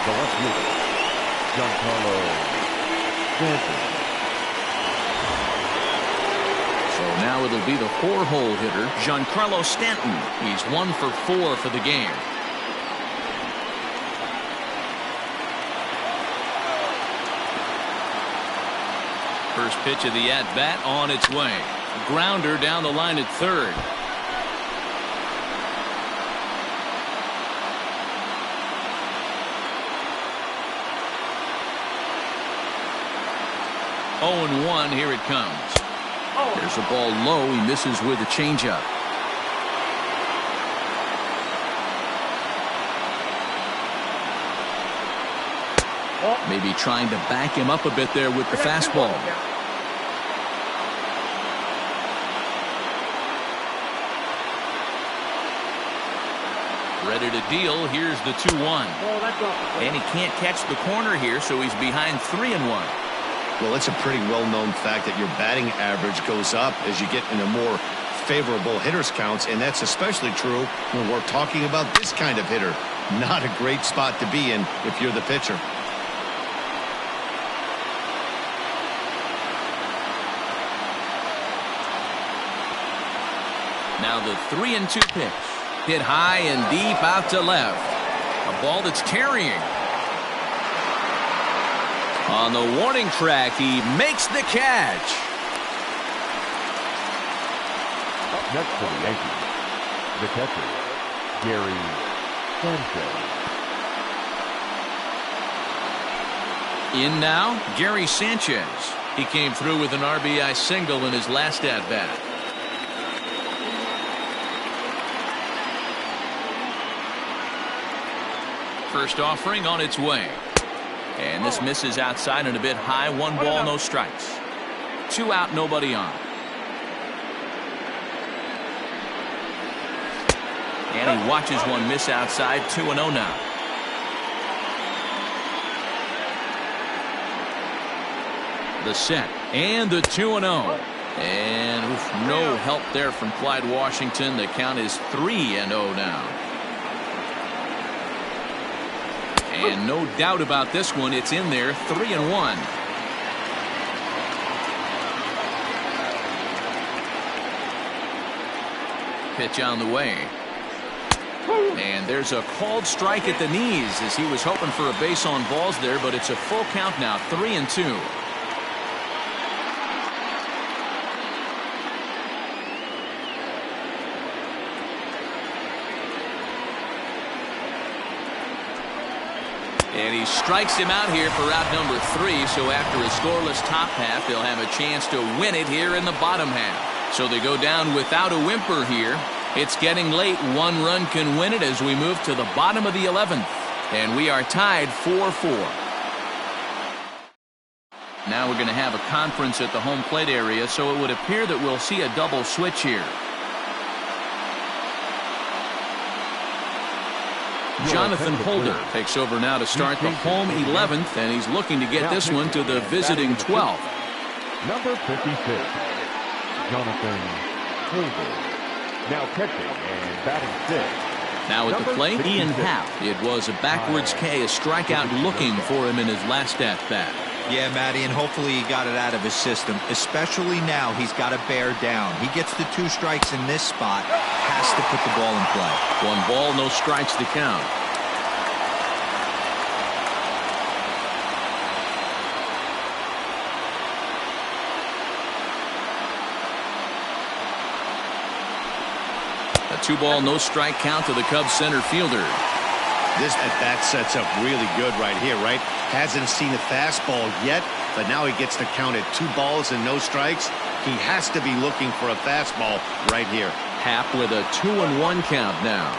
the left fielder, Giancarlo Stanton. So now it'll be the 4-hole hitter, Giancarlo Stanton. He's 1 for 4 for the game. First pitch of the at-bat on its way. Grounder down the line at third. Oh, and 1, here it comes. There's a ball low. He misses with a changeup. Maybe trying to back him up a bit there with the fastball. Ready to deal. Here's the 2-1. And he can't catch the corner here, so he's behind 3-1. Well, it's a pretty well-known fact that your batting average goes up as you get into more favorable hitters counts, and that's especially true when we're talking about this kind of hitter. Not a great spot to be in if you're the pitcher. Now the 3-2 pitch. Hit high and deep out to left. A ball that's carrying. On the warning track, he makes the catch. Up next for the Yankees, the catcher, Gary Sanchez. In now, Gary Sanchez. He came through with an RBI single in his last at-bat. First offering on its way. And this misses outside and a bit high. 1 ball, no strikes. 2 out, nobody on. And he watches one miss outside. 2-0 now. The set and the 2-0. And no help there from Clyde Washington. The count is 3-0 now. And no doubt about this one, it's in there. 3-1. Pitch on the way. And there's a called strike at the knees as he was hoping for a base on balls there, but it's a full count now. 3-2. And he strikes him out here for out number 3. So after a scoreless top half, they'll have a chance to win it here in the bottom half. So they go down without a whimper here. It's getting late. 1 run can win it as we move to the bottom of the 11th. And we are tied 4-4. Now we're going to have a conference at the home plate area, so it would appear that we'll see a double switch here. Jonathan Holder takes over now to start the home 11th, and he's looking to get this one to the visiting 12th. Number 56, Jonathan Holder. Now catching and batting 6. Now at the plate, Ian Happ. It was a backwards K, a strikeout looking for him in his last at-bat. Yeah, Matty, and hopefully he got it out of his system. Especially now, he's got to bear down. He gets the 2 strikes in this spot, has to put the ball in play. 1 ball, no strikes to count. A 2-ball, no strike count to the Cubs center fielder. This at-bat sets up really good right here, right? Hasn't seen a fastball yet, but now he gets to count at 2 balls and no strikes. He has to be looking for a fastball right here. Happ with a 2-1 count now.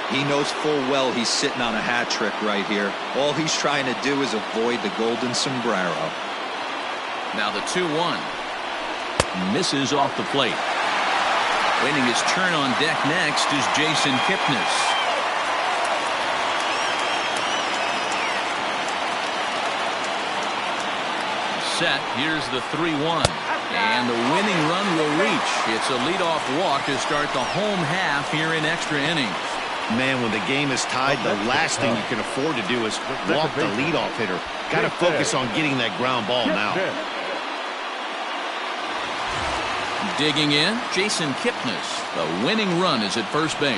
He knows full well he's sitting on a hat trick right here. All he's trying to do is avoid the golden sombrero. Now the 2-1. Misses off the plate. Waiting his turn on deck next is Jason Kipnis. Set. Here's the 3-1. And the winning run will reach. It's a leadoff walk to start the home half here in extra innings. Man, when the game is tied, the last thing you can afford to do is walk the leadoff hitter. Got to focus on getting that ground ball now. Digging in, Jason Kipnis. The winning run is at first base.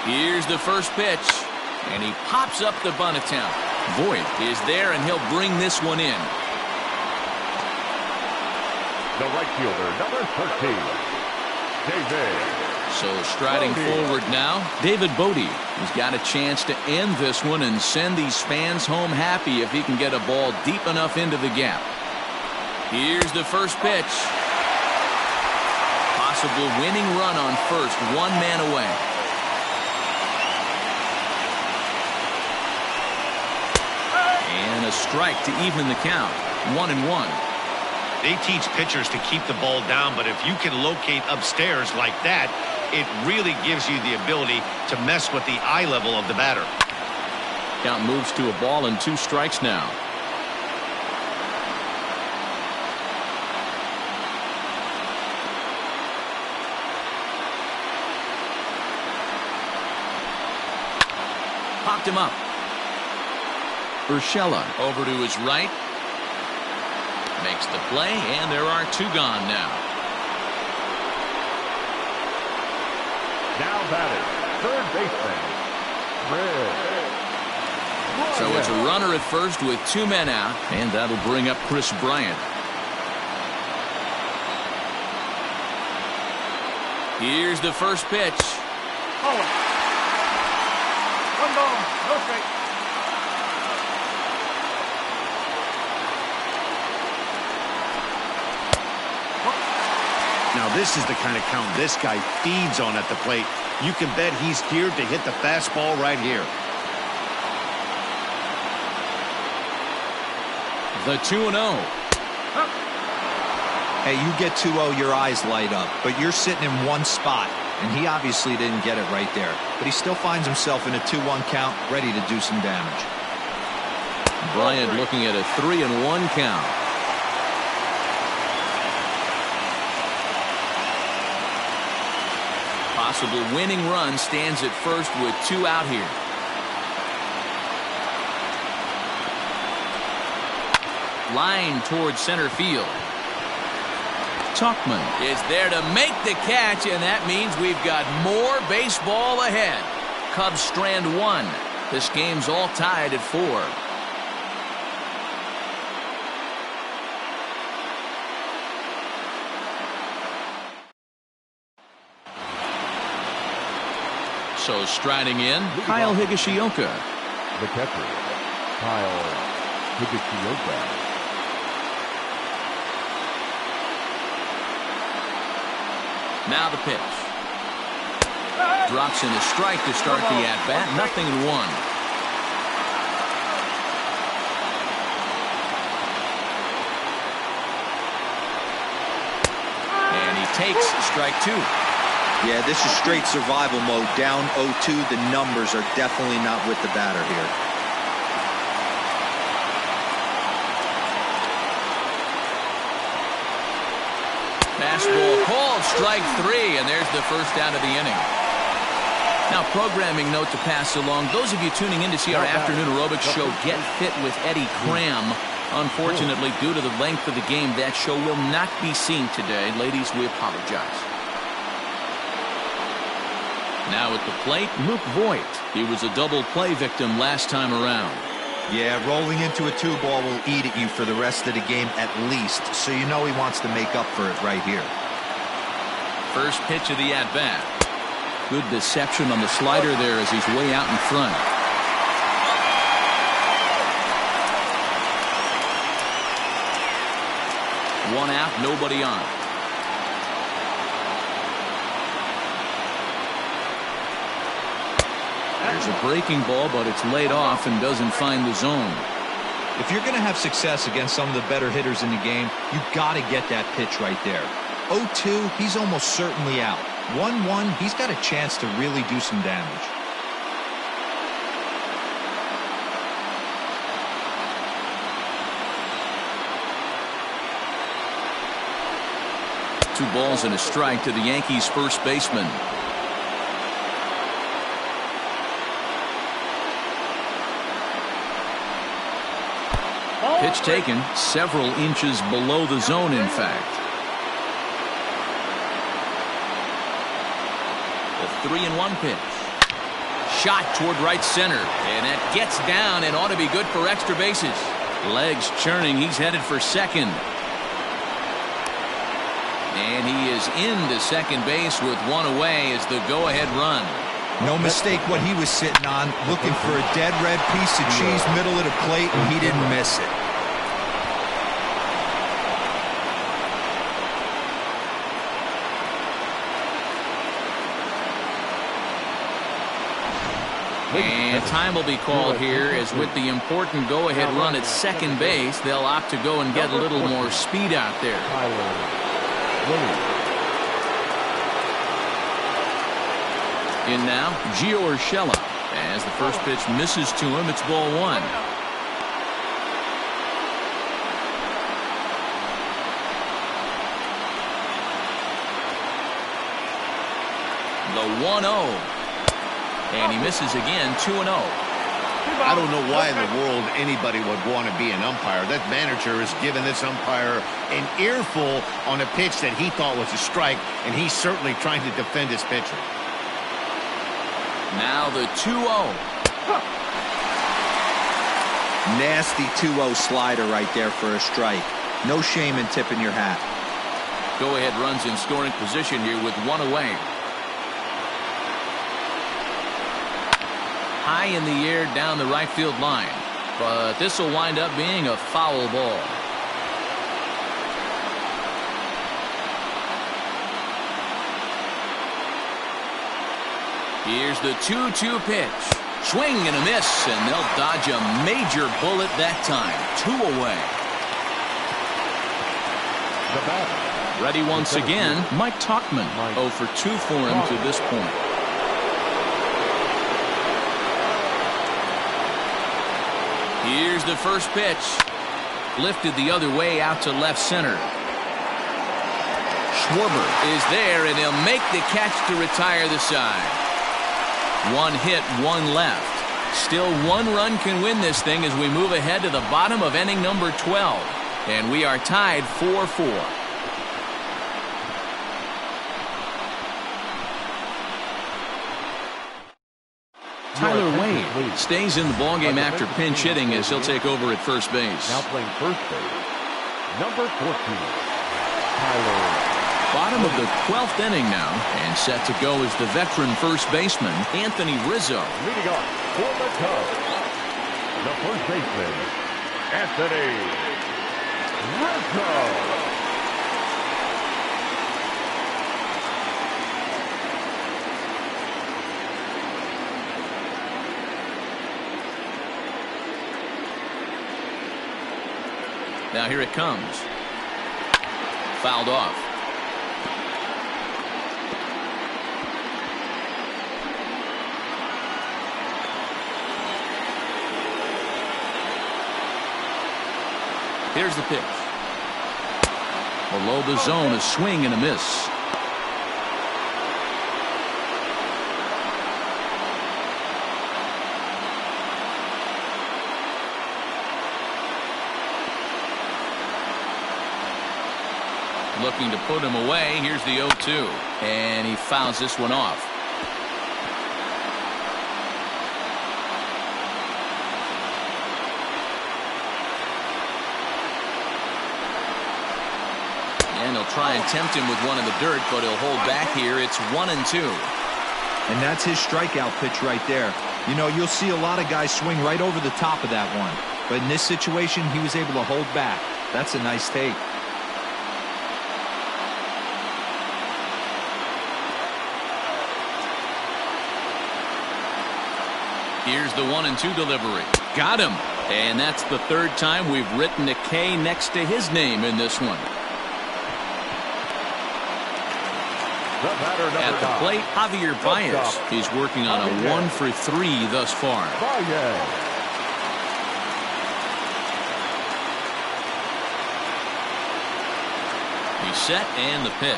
Here's the first pitch, and he pops up the bunt attempt. Voit is there, and he'll bring this one in. The right fielder, number 13, David. So striding forward now, David Bodie. He's got a chance to end this one and send these fans home happy if he can get a ball deep enough into the gap. Here's the first pitch. Possible winning run on first, one man away. And a strike to even the count. 1-1. They teach pitchers to keep the ball down, but if you can locate upstairs like that, it really gives you the ability to mess with the eye level of the batter. Count moves to a ball and 2 strikes now. Popped him up. Urshela over to his right. Makes the play, and there are 2 gone now. Now batting, third baseman, Red. So it's a runner at first with 2 men out, and that'll bring up Chris Bryant. Here's the first pitch. Oh. 1 ball, no strike. Now this is the kind of count this guy feeds on at the plate. You can bet he's geared to hit the fastball right here. The 2-0. Hey, you get 2-0, your eyes light up, but you're sitting in one spot, and he obviously didn't get it right there. But he still finds himself in a 2-1 count, ready to do some damage. Bryant looking at a 3-1 count. Possible winning run stands at first with 2 out here. Line towards center field. Tuckman is there to make the catch, and that means we've got more baseball ahead. Cubs strand 1. This game's all tied at 4. So striding in, Kyle Higashioka. The catcher, Kyle Higashioka. Now the pitch. Drops in a strike to start the at-bat. 0-1. And he takes strike 2. Yeah, this is straight survival mode. Down 0-2. The numbers are definitely not with the batter here. Fastball called, strike 3, and there's the first out of the inning. Now, programming note to pass along. Those of you tuning in to see our afternoon aerobics show, Get Fit with Eddie Cram. Unfortunately, due to the length of the game, that show will not be seen today. Ladies, we apologize. Now at the plate, Luke Voit. He was a double play victim last time around. Yeah, rolling into a 2-ball will eat at you for the rest of the game at least, so you know he wants to make up for it right here. First pitch of the at-bat. Good deception on the slider there as he's way out in front. One out, nobody on. There's a breaking ball, but it's laid off and doesn't find the zone. If you're going to have success against some of the better hitters in the game, you've got to get that pitch right there. 0-2, he's almost certainly out. 1-1, he's got a chance to really do some damage. 2 balls and a strike to the Yankees first baseman. Pitch taken several inches below the zone, in fact. The 3-1 pitch. Shot toward right center, and that gets down and ought to be good for extra bases. Legs churning, he's headed for second. And he is into second base with 1 away as the go-ahead run. No mistake what he was sitting on, looking for a dead red piece of cheese middle of the plate, and he didn't miss it. And time will be called here as with the important go-ahead run at second base, they'll opt to go and get a little more speed out there. In now, Gio Urshela. As the first pitch misses to him, it's ball 1. The 1-0. And he misses again, 2-0. I don't know why in the world anybody would want to be an umpire. That manager has given this umpire an earful on a pitch that he thought was a strike, and he's certainly trying to defend his pitcher. Now the 2-0. Nasty 2-0 slider right there for a strike. No shame in tipping your hat. Go-ahead runs in scoring position here with 1 away. High in the air down the right field line, but this will wind up being a foul ball. Here's the 2-2 pitch. Swing and a miss, and they'll dodge a major bullet that time. 2 away. Ready once again, Mike Tauchman. 0 for 2 for him to this point. Here's the first pitch. Lifted the other way out to left center. Schwarber is there, and he'll make the catch to retire the side. 1 hit, 1 left. Still 1 run can win this thing as we move ahead to the bottom of inning number 12. And we are tied 4-4. Tyler Wade stays in the ballgame after pinch hitting as he'll take over at first base. Now playing first base, number 14, Tyler. Bottom of the 12th inning now, and set to go is the veteran first baseman, Anthony Rizzo. Leading off for the Cubs, the first baseman, Anthony Rizzo. Now here it comes. Fouled off. Here's the pitch. Below the zone, a swing and a miss. Looking to put him away. Here's the 0-2. And he fouls this one off. And he'll try and tempt him with one in the dirt, but he'll hold back here. It's 1-2. And that's his strikeout pitch right there. You know, you'll see a lot of guys swing right over the top of that one. But in this situation, he was able to hold back. That's a nice take. Here's the 1-2 delivery. Got him. And that's the 3rd time we've written a K next to his name in this one. At the plate, Javier Baez. He's working on a 1 for 3 thus far. He's set and the pitch.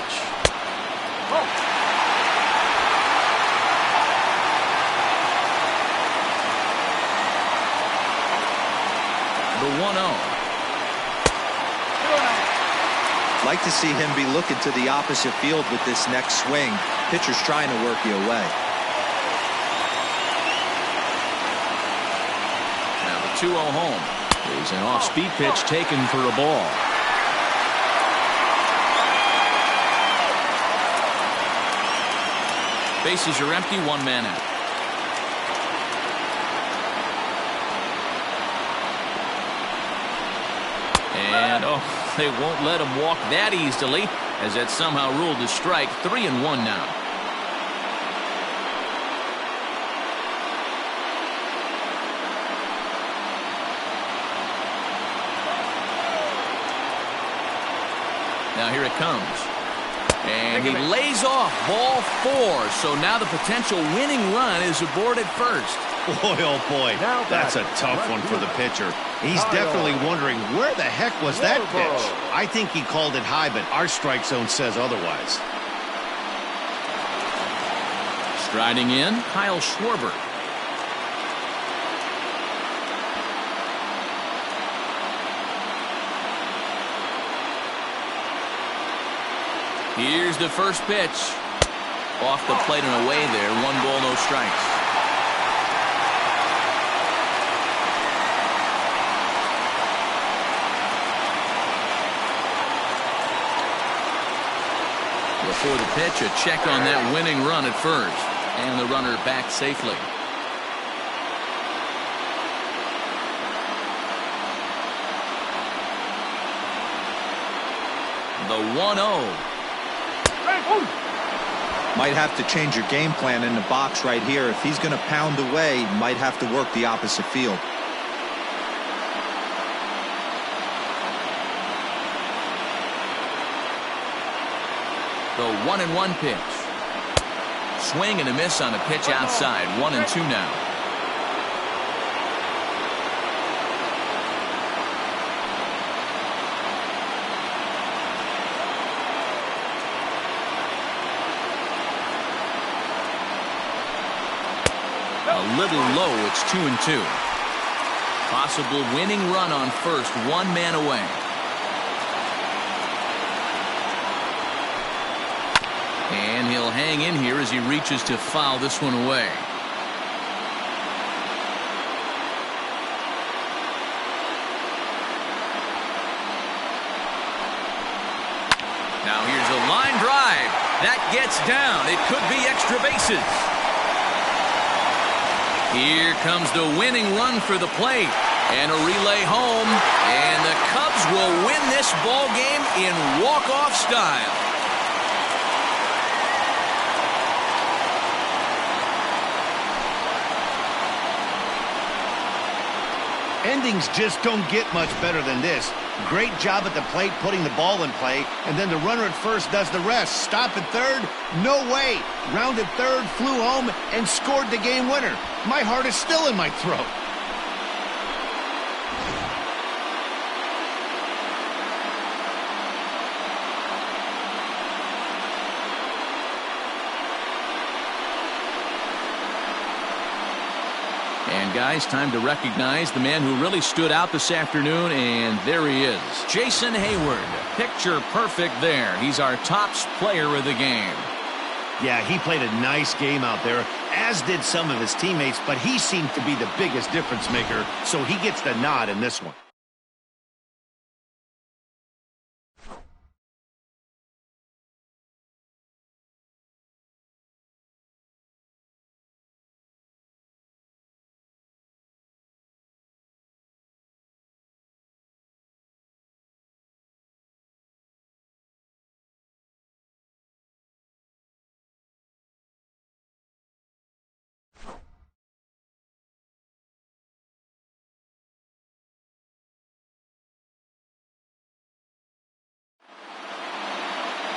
The 1-0. Like to see him be looking to the opposite field with this next swing. Pitcher's trying to work you away. Now the 2-0 home is an off-speed pitch taken for a ball. Bases are empty, one man out. And they won't let him walk that easily, as that somehow ruled a strike. 3-1 now. Now here it comes. And he lays off ball 4. So now the potential winning run is aboard at first. Boy, oh boy, that's a tough one for the pitcher. He's definitely wondering where the heck was that pitch. I think he called it high, but our strike zone says otherwise. Striding in, Kyle Schwarber. Here's the first pitch. Off the plate and away there. 1 ball, no strikes. Before the pitch, a check on that winning run at first. And the runner back safely. The 1-0. Might have to change your game plan in the box right here. If he's going to pound away, might have to work the opposite field. The 1-1 pitch. Swing and a miss on a pitch outside. 1-2 now. A little low. It's 2-2. Possible winning run on first. 1 man away. And he'll hang in here as he reaches to foul this one away. Now here's a line drive. That gets down. It could be extra bases. Here comes the winning run for the plate. And a relay home. And the Cubs will win this ball game in walk-off style. Endings just don't get much better than this. Great job at the plate putting the ball in play, and then the runner at first does the rest. Stop at third? No way. Rounded third, flew home, and scored the game winner. My heart is still in my throat. And guys, time to recognize the man who really stood out this afternoon, and there he is. Jason Hayward, picture perfect there. He's our tops player of the game. Yeah, he played a nice game out there, as did some of his teammates, but he seemed to be the biggest difference maker, so he gets the nod in this one.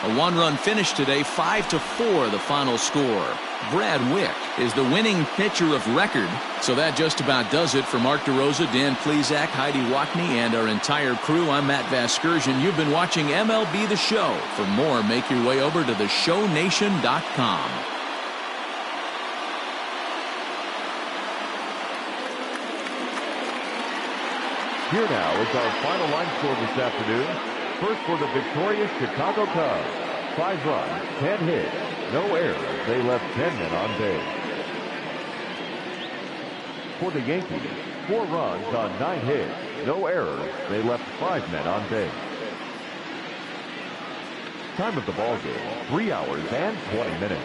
A one-run finish today, 5-4 the final score. Brad Wick is the winning pitcher of record. So that just about does it for Mark DeRosa, Dan Plesac, Heidi Watney, and our entire crew. I'm Matt Vasgersian. You've been watching MLB The Show. For more, make your way over to theshownation.com. Here now is our final line score this afternoon. First for the victorious Chicago Cubs. 5 runs, 10 hits, no errors. They left 10 men on base. For the Yankees, 4 runs on 9 hits, no errors. They left 5 men on base. Time of the ball game, 3 hours and 20 minutes.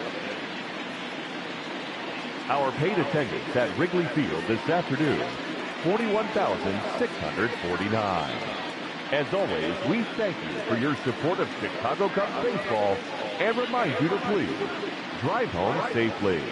Our paid attendance at Wrigley Field this afternoon, 41,649. As always, we thank you for your support of Chicago Cubs baseball and remind you to please drive home safely.